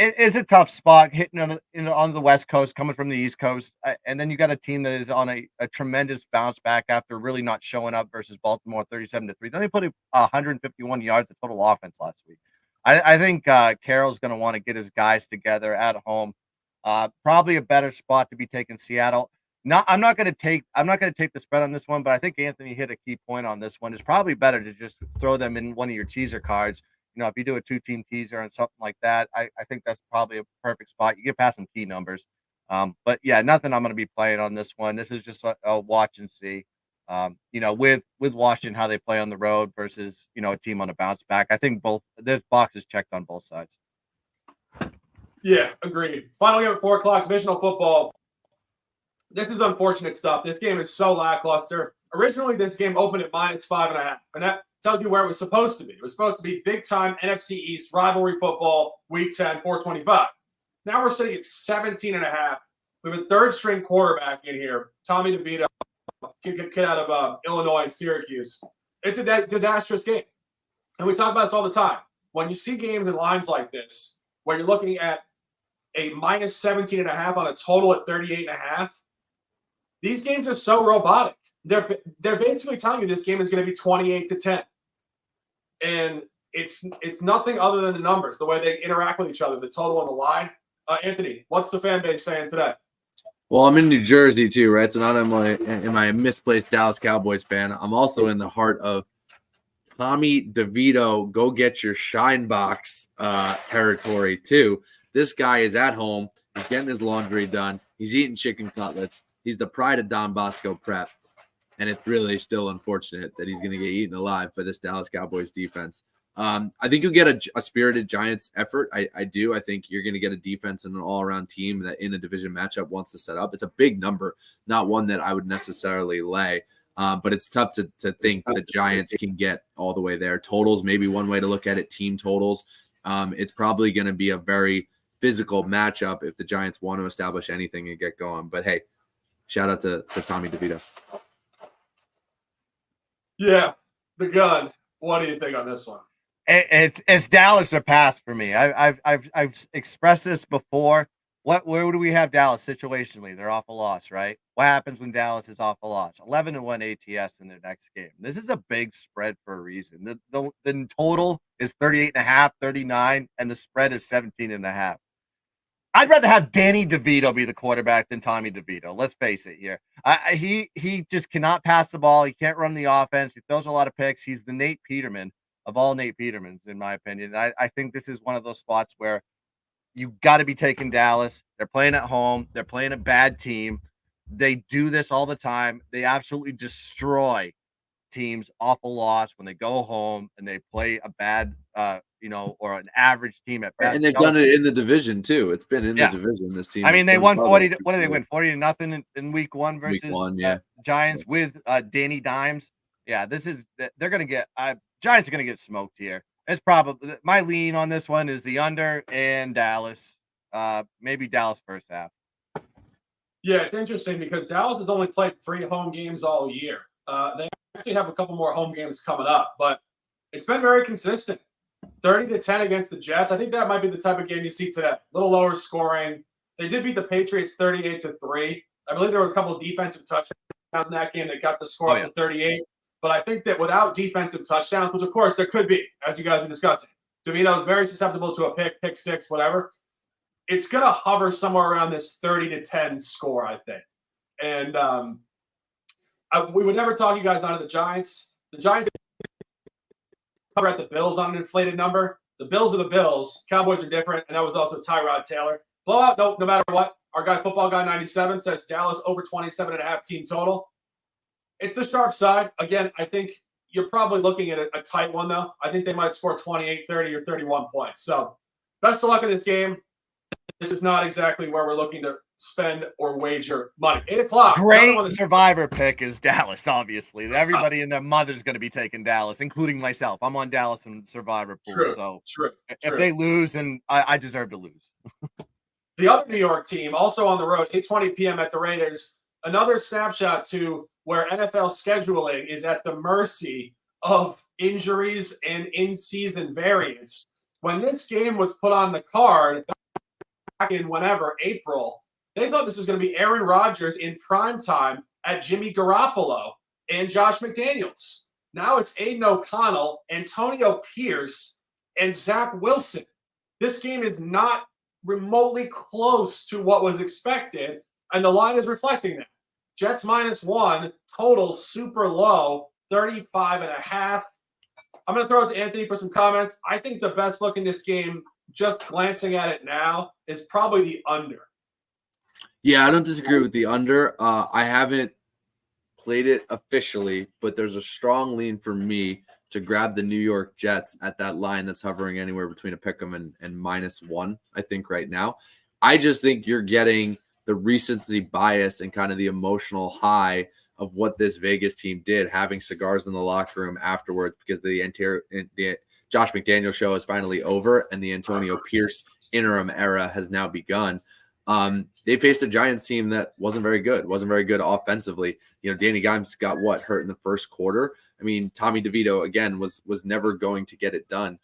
It's a tough spot hitting on the West Coast, coming from the East Coast, and then you got a team that is on a tremendous bounce back after really not showing up versus Baltimore, 37-3. Then they put 151 yards of total offense last week. I think Carroll's going to want to get his guys together at home. Probably a better spot to be taking Seattle. I'm not going to take the spread on this one, but I think Anthony hit a key point on this one. It's probably better to just throw them in one of your teaser cards. If you do a 2-team teaser and something like that, I think that's probably a perfect spot. You get past some key numbers. But yeah, nothing I'm going to be playing on this one. This is just a watch and see. With Washington, how they play on the road versus, a team on a bounce back. I think there's boxes checked on both sides. Yeah, agreed. Final game at 4:00, divisional football. This is unfortunate stuff. This game is so lackluster. Originally, this game opened at minus 5.5, and that tells you where it was supposed to be. It was supposed to be big-time NFC East rivalry football, Week 10, 425. Now we're sitting at 17.5. We have a third-string quarterback in here, Tommy DeVito, kid out of Illinois and Syracuse. It's a disastrous game. And we talk about this all the time. When you see games and lines like this, where you're looking at a minus 17.5 on a total at 38.5, these games are so robotic. They're basically telling you this game is going to be 28-10. And it's nothing other than the numbers, the way they interact with each other, the total on the line. Anthony, what's the fan base saying today? Well, I'm in New Jersey too, right? So not am I a misplaced Dallas Cowboys fan. I'm also in the heart of Tommy DeVito, go get your shine box territory too. This guy is at home. He's getting his laundry done. He's eating chicken cutlets. He's the pride of Don Bosco Prep. And it's really still unfortunate that he's going to get eaten alive by this Dallas Cowboys defense. I think you'll get a spirited Giants effort. I do. I think you're going to get a defense and an all-around team that in a division matchup wants to set up. It's a big number, not one that I would necessarily lay. But it's tough to think the Giants can get all the way there. Totals, maybe one way to look at it, team totals. It's probably going to be a very physical matchup if the Giants want to establish anything and get going. But, hey, shout out to Tommy DeVito. Yeah, the gun. What do you think on this one? It's Dallas or pass for me. I've expressed this before. Where do we have Dallas situationally? They're off a loss, right? What happens when Dallas is off a loss? 11-1 ATS in their next game. This is a big spread for a reason. The total is 38.5, 39, and the spread is 17.5. I'd rather have Danny DeVito be the quarterback than Tommy DeVito. Let's face it here. He just cannot pass the ball. He can't run the offense. He throws a lot of picks. He's the Nate Peterman of all Nate Petermans, in my opinion. I think this is one of those spots where you got to be taking Dallas. They're playing at home. They're playing a bad team. They do this all the time. They absolutely destroy teams off a loss when they go home and they play a bad, or an average team at best. And they've done it in the division too. It's been in the division. This team. I mean, they won 40. What did they win? 40-0 in week one versus Giants with Danny Dimes. Yeah, they're going to get Giants are going to get smoked here. It's probably my lean on this one is the under and Dallas. Maybe Dallas first half. Yeah, it's interesting because Dallas has only played 3 home games all year. They actually have a couple more home games coming up, but it's been very consistent. 30-10 against the Jets. I think that might be the type of game you see today. A little lower scoring. They did beat the Patriots 38-3. I believe there were a couple of defensive touchdowns in that game that got the score up to 38. But I think that without defensive touchdowns, which of course there could be, as you guys are discussing, DeVito is very susceptible to a pick six, whatever. It's going to hover somewhere around this 30-10 score, I think. And we would never talk you guys onto the Giants. The Giants cover at the Bills on an inflated number. The Bills are the Bills. Cowboys are different, and that was also Tyrod Taylor. Blowout, no matter what. Our guy, Football Guy 97, says Dallas over 27.5 team total. It's the sharp side. Again, I think you're probably looking at a tight one, though. I think they might score 28, 30, or 31 points. So best of luck in this game. This is not exactly where we're looking to spend or wager money. 8 o'clock. Great survivor pick is Dallas, obviously. Everybody and their mother's going to be taking Dallas, including myself. I'm on Dallas and survivor pool. True. If they lose, and I deserve to lose. The other New York team, also on the road, 8:20 p.m. at the Raiders. Another snapshot to where NFL scheduling is at the mercy of injuries and in-season variance. When this game was put on the card back in April, they thought this was going to be Aaron Rodgers in prime time at Jimmy Garoppolo and Josh McDaniels. Now it's Aiden O'Connell, Antonio Pierce, and Zach Wilson. This game is not remotely close to what was expected, and the line is reflecting that. Jets -1, total super low, 35.5. I'm going to throw it to Anthony for some comments. I think the best look in this game, just glancing at it now, is probably the under. Yeah, I don't disagree with the under. I haven't played it officially, but there's a strong lean for me to grab the New York Jets at that line that's hovering anywhere between a pick'em and -1, I think, right now. I just think you're getting the recency bias and kind of the emotional high of what this Vegas team did, having cigars in the locker room afterwards because the Josh McDaniels show is finally over and the Antonio Pierce interim era has now begun. They faced a Giants team that wasn't very good offensively. Danny Dimes got hurt in the first quarter. I mean, Tommy DeVito, again, was never going to get it done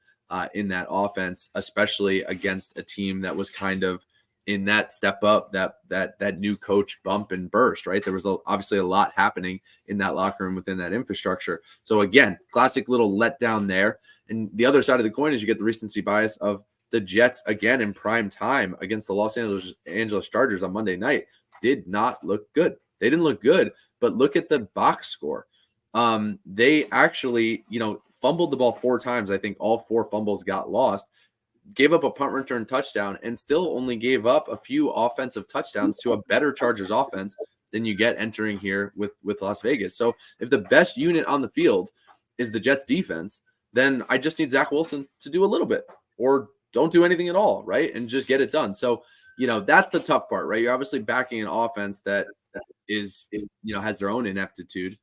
in that offense, especially against a team that was kind of in that step up, that new coach bump and burst, right? There was obviously a lot happening in that locker room within that infrastructure. So again, classic little letdown there. And the other side of the coin is you get the recency bias of the Jets again in prime time against the Los Angeles Chargers on Monday night. did not look good. They didn't look good, but look at the box score. They actually, fumbled the ball 4 times. I think all 4 fumbles got lost, gave up a punt return touchdown, and still only gave up a few offensive touchdowns to a better Chargers offense than you get entering here with Las Vegas. So if the best unit on the field is the Jets defense, then I just need Zach Wilson to do a little bit, or don't do anything at all, right? And just get it done. So, that's the tough part, right? You're obviously backing an offense that is, has their own ineptitude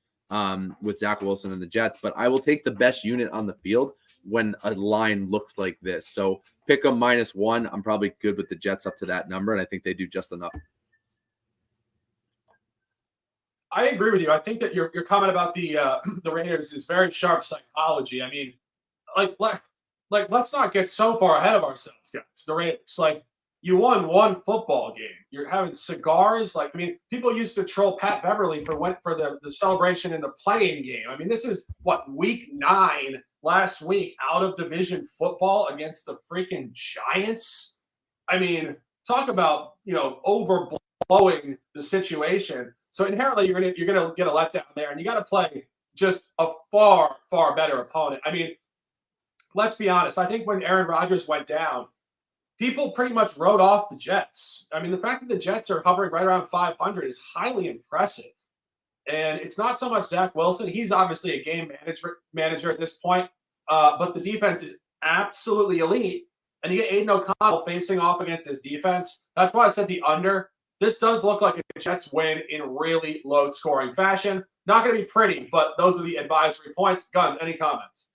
with Zach Wilson and the Jets, but I will take the best unit on the field when a line looks like this. So pick them -1. I'm probably good with the Jets up to that number, and I think they do just enough. I agree with you. I think that your comment about the Raiders is very sharp psychology. I mean, let's not get so far ahead of ourselves, guys. The Raiders, you won 1 football game. You're having cigars. People used to troll Pat Beverly for the celebration in the playing game. I mean, this is week 9 last week, out of division football against the freaking Giants. I mean, talk about overblowing the situation. So inherently, you're gonna get a letdown there, and you got to play just a far, far better opponent. I mean, let's be honest. I think when Aaron Rodgers went down, people pretty much wrote off the Jets. I mean, the fact that the Jets are hovering right around 500 is highly impressive. And it's not so much Zach Wilson. He's obviously a game manager at this point, but the defense is absolutely elite. And you get Aiden O'Connell facing off against his defense. That's why I said the under. This does look like a Jets win in really low-scoring fashion. Not going to be pretty, but those are the advisory points. Guns, any comments?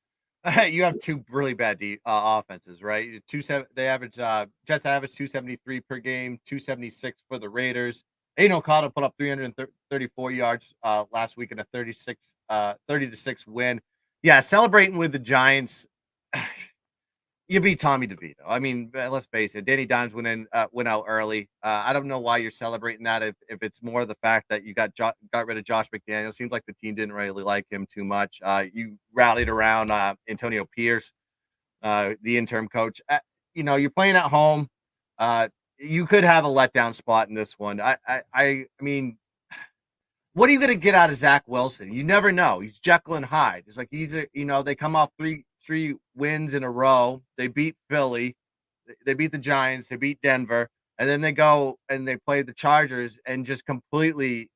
You have 2 really bad offenses, right? Jets average 273 per game, 276 for the Raiders. Aiden O'Connell put up 334 yards last week in a 30-6 win. Yeah, celebrating with the Giants. You beat Tommy DeVito. I mean, let's face it. Danny Dimes went out early. I don't know why you're celebrating that. If it's more the fact that you got rid of Josh McDaniels, seems like the team didn't really like him too much. You rallied around Antonio Pierce, the interim coach. You're playing at home. You could have a letdown spot in this one. I mean, what are you going to get out of Zach Wilson? You never know. He's Jekyll and Hyde. It's like they come off three wins in a row. They beat Philly, they beat the Giants, they beat Denver, and then they go and they play the Chargers and just completely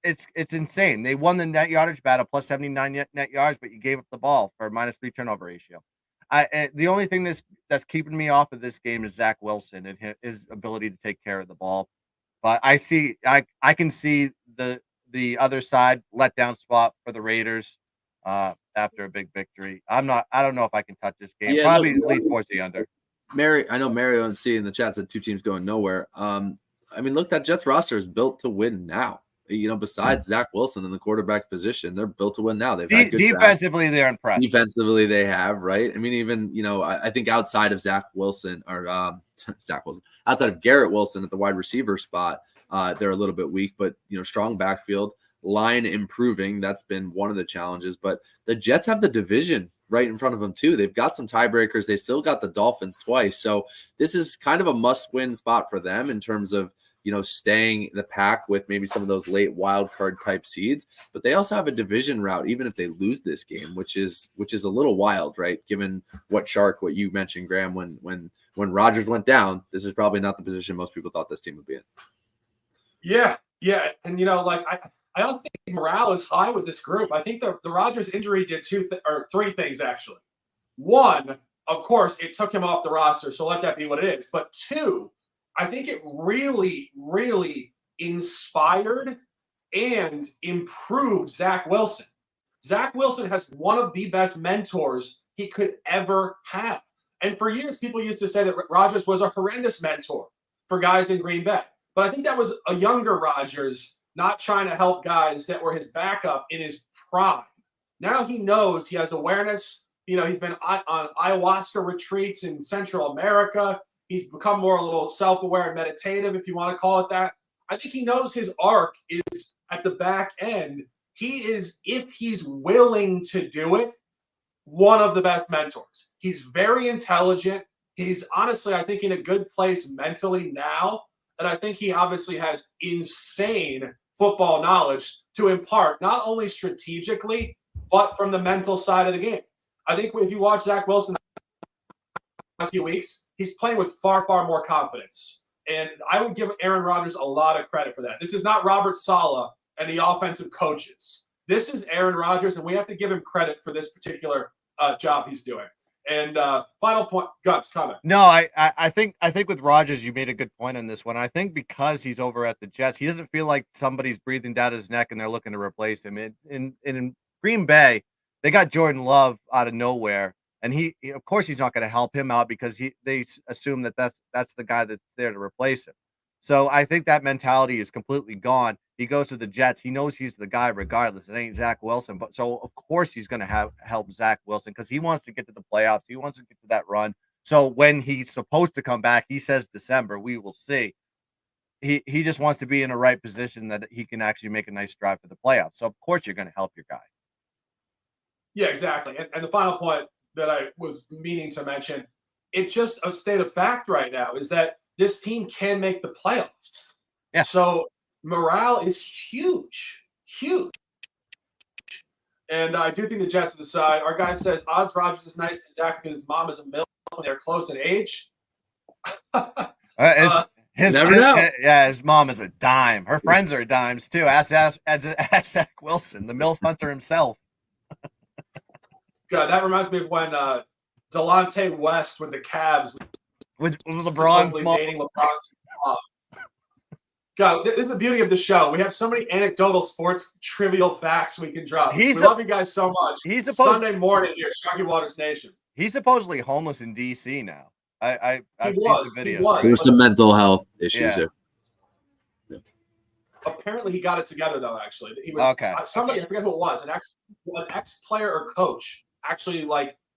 it's insane. They won the net yardage battle plus 79 net yards, but you gave up the ball for a -3 turnover ratio. The only thing that's keeping me off of this game is Zach Wilson and his ability to take care of the ball. But I can see the other side letdown spot for the Raiders after a big victory. I don't know if I can touch this game. Yeah, Probably lead towards the under. I know Mario and C in the chat said 2 teams going nowhere. I mean, look, that Jets roster is built to win now. Besides Zach Wilson in the quarterback position, they're built to win now. They've had good defensively, they're impressed. Defensively, they have, right? I mean, even I think outside of Zach Wilson or outside of Garrett Wilson at the wide receiver spot, they're a little bit weak, but strong backfield. Line improving, that's been one of the challenges, but the Jets have the division right in front of them too. They've got some tiebreakers. They still got the Dolphins twice, so this is kind of a must-win spot for them in terms of staying the pack with maybe some of those late wild card type seeds. But they also have a division route even if they lose this game, which is a little wild, right? Given what you mentioned, Graham, when Rodgers went down, this is probably not the position most people thought this team would be in. Yeah, and I don't think morale is high with this group. I think the Rodgers injury did 3 things, actually. 1, of course, it took him off the roster, so let that be what it is. But 2, I think it really, really inspired and improved Zach Wilson. Zach Wilson has one of the best mentors he could ever have. And for years, people used to say that Rodgers was a horrendous mentor for guys in Green Bay. But I think that was a younger Rodgers not trying to help guys that were his backup in his prime. Now he knows, he has awareness. He's been on ayahuasca retreats in Central America. He's become more a little self-aware and meditative, if you want to call it that. I think he knows his arc is at the back end. He is, if he's willing to do it, one of the best mentors. He's very intelligent. He's honestly, I think, in a good place mentally now. And I think he obviously has insane football knowledge to impart, not only strategically, but from the mental side of the game. I think if you watch Zach Wilson the last few weeks, he's playing with far, far more confidence. And I would give Aaron Rodgers a lot of credit for that. This is not Robert Saleh and the offensive coaches. This is Aaron Rodgers, and we have to give him credit for this particular job he's doing. And final point, Guts, comment. No, I think with Rodgers, you made a good point on this one. I think because he's over at the Jets, he doesn't feel like somebody's breathing down his neck and they're looking to replace him. In Green Bay, they got Jordan Love out of nowhere, and he of course he's not going to help him out because they assume that that's the guy that's there to replace him. So I think that mentality is completely gone. He goes to the Jets. He knows he's the guy regardless. It ain't Zach Wilson. But so of course he's going to help Zach Wilson because he wants to get to the playoffs. He wants to get to that run. So when he's supposed to come back, he says December. We will see. He just wants to be in a right position that he can actually make a nice drive for the playoffs. So of course you're going to help your guy. Yeah, exactly. And the final point that I was meaning to mention, it's just a state of fact right now is that this team can make the playoffs. Yeah. So morale is huge, huge. And I do think the Jets are the side. Our guy says odds Rodgers is nice to Zach because his mom is a MILF and they're close in age. His mom is a dime. Her friends are dimes too. Ask Zach Wilson, the MILF hunter himself. God, that reminds me of when Delonte West with the Cavs with LeBron's mom. Dating LeBron's mom. God, this is the beauty of the show. We have so many anecdotal sports trivial facts we can drop. We love you guys so much. Sunday morning here, Sharky Waters Nation. He's supposedly homeless in D.C. now. I've seen the video. There's some mental health issues here. Yeah. Apparently, he got it together though. Actually, he was somebody. I forget who it was. An ex player or coach actually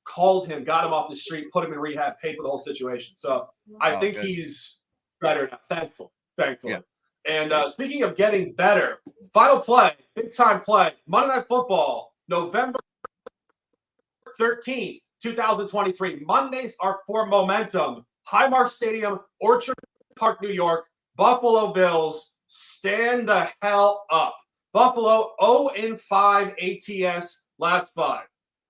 called him, got him off the street, put him in rehab, paid for the whole situation. So I think he's better now. Thankfully. Yeah. And speaking of getting better, final play, big time play, Monday Night Football, November 13th, 2023. Mondays are for momentum. Highmark Stadium, Orchard Park, New York. Buffalo Bills, stand the hell up. Buffalo 0-5 ATS last 5.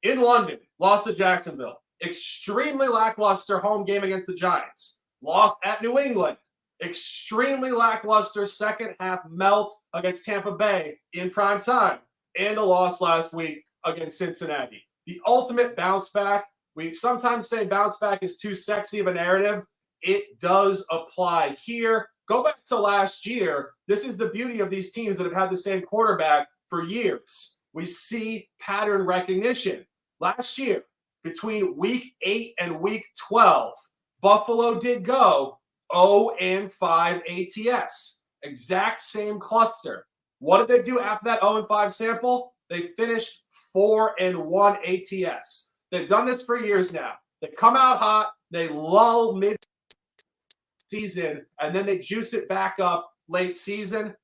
In London, lost to Jacksonville. Extremely lackluster home game against the Giants. Lost at New England. Extremely lackluster second half melt against Tampa Bay in prime time. And a loss last week against Cincinnati. The ultimate bounce back. We sometimes say bounce back is too sexy of a narrative. It does apply here. Go back to last year. This is the beauty of these teams that have had the same quarterback for years. We see pattern recognition. Last year, between week 8 and week 12, Buffalo did go 0-5 ATS. Exact same cluster. What did they do after that 0-5 sample? They finished 4-1 ATS. They've done this for years now. They come out hot, they lull mid-season, and then they juice it back up late season.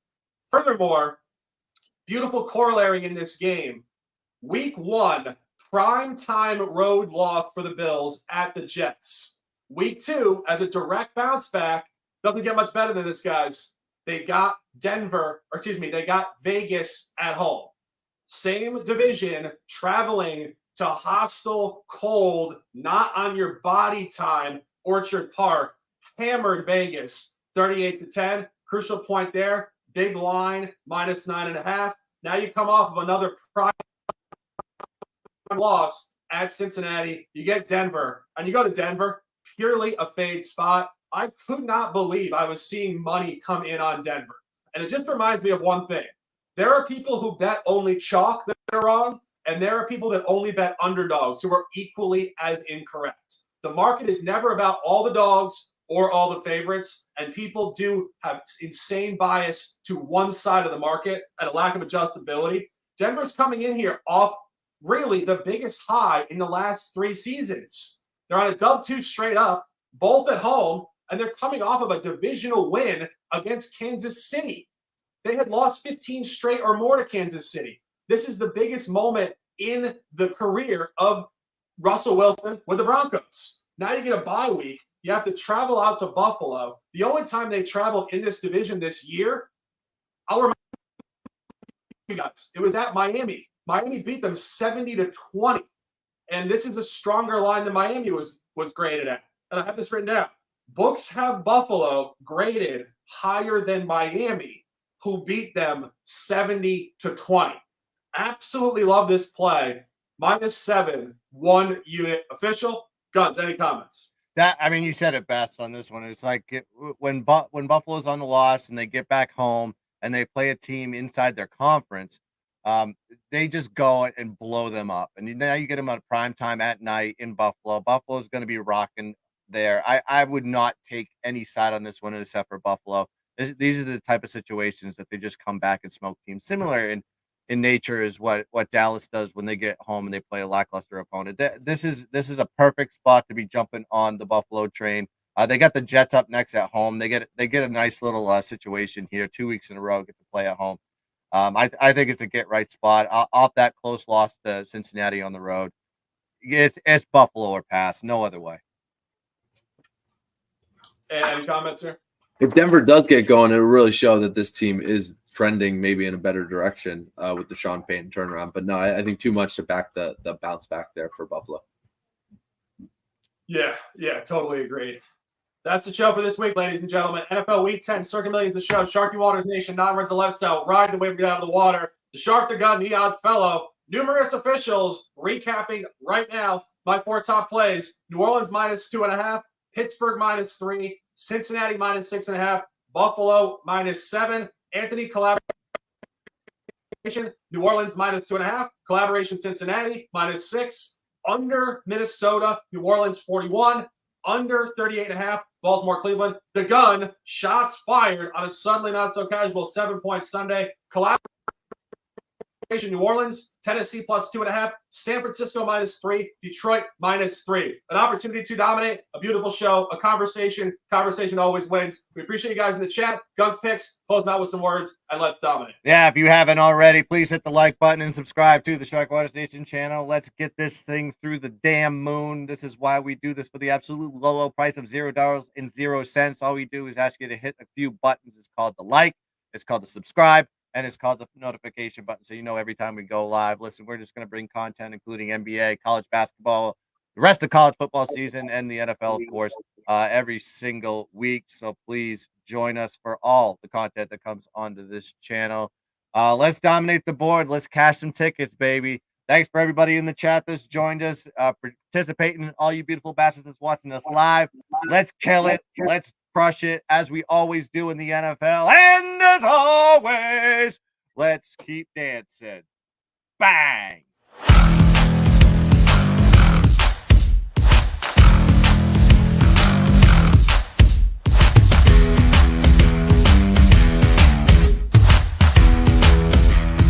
Furthermore, beautiful corollary in this game. Week 1, prime time road loss for the Bills at the Jets. Week 2, as a direct bounce back, doesn't get much better than this, guys. They got they got Vegas at home. Same division, traveling to hostile, cold, not on your body time, Orchard Park, hammered Vegas, 38-10. Crucial point there. Big line, -9.5. Now you come off of another prime loss at Cincinnati. You get Denver, and you go to Denver, purely a fade spot. I could not believe I was seeing money come in on Denver. And it just reminds me of one thing. There are people who bet only chalk that are wrong, and there are people that only bet underdogs who are equally as incorrect. The market is never about all the dogs or all the favorites, and people do have insane bias to one side of the market and a lack of adjustability. Denver's coming in here off really the biggest high in the last 3 seasons. They're on a dub 2 straight up, both at home, and they're coming off of a divisional win against Kansas City. They had lost 15 straight or more to Kansas City. This is the biggest moment in the career of Russell Wilson with the Broncos. Now you get a bye week. You have to travel out to Buffalo. The only time they traveled in this division this year, I'll remind you guys, it was at Miami. Miami beat them 70-20. And this is a stronger line than Miami was graded at. And I have this written down. Books have Buffalo graded higher than Miami, who beat them 70-20. Absolutely love this play. -7, 1 unit official. Guns, any comments? I mean, you said it best on this one. It's like when Buffalo's on the loss and they get back home and they play a team inside their conference, they just go and blow them up. And now you get them on prime time at night in Buffalo. Buffalo's going to be rocking there. I would not take any side on this one except for Buffalo. These are the type of situations that they just come back and smoke teams. Similar in nature is what Dallas does when they get home and they play a lackluster opponent. This is a perfect spot to be jumping on the Buffalo train. They got the Jets up next at home. They get a nice little situation here. 2 weeks in a row, get to play at home. I think it's a get right spot off that close loss to Cincinnati on the road. It's Buffalo or pass, no other way. Any comments here? If Denver does get going, it'll really show that this team is trending maybe in a better direction with the Sean Payton turnaround. But no, I think too much to back the bounce back there for Buffalo. Yeah, totally agreed. That's the show for this week, ladies and gentlemen. NFL Week 10, Circa Millions, the show. Sharky Waters Nation, non-runs a lifestyle, riding the wave out of the water. The Shark, the Gun, the Odd Fellow. Numerous officials recapping right now my 4 top plays. New Orleans -2.5, Pittsburgh -3, Cincinnati -6.5, Buffalo -7. Anthony collaboration. New Orleans -2.5. Collaboration Cincinnati -6. Under Minnesota. New Orleans 41. Under 38.5. Baltimore Cleveland. The Gun. Shots fired on a suddenly not so casual 7-point Sunday. Collaboration. New Orleans, Tennessee +2.5, San Francisco -3, Detroit -3. An opportunity to dominate, a beautiful show, a conversation. Conversation always wins. We appreciate you guys in the chat. Guns picks, close them out with some words, and let's dominate. Yeah, if you haven't already, please hit the like button and subscribe to the Shark Waters Nation channel. Let's get this thing through the damn moon. This is why we do this for the absolute low price of $0.00. All we do is ask you to hit a few buttons. It's called the like, it's called the subscribe, and it's called the notification button, so you know every time we go live. Listen, we're just going to bring content, including NBA, college basketball, the rest of college football season, and the NFL, of course, every single week. So please join us for all the content that comes onto this channel. Let's dominate the board. Let's cash some tickets, baby. Thanks for everybody in the chat that's joined us, participating, all you beautiful bastards that's watching us live. Let's kill it. Let's crush it as we always do in the NFL. And as always, let's keep dancing. Bang.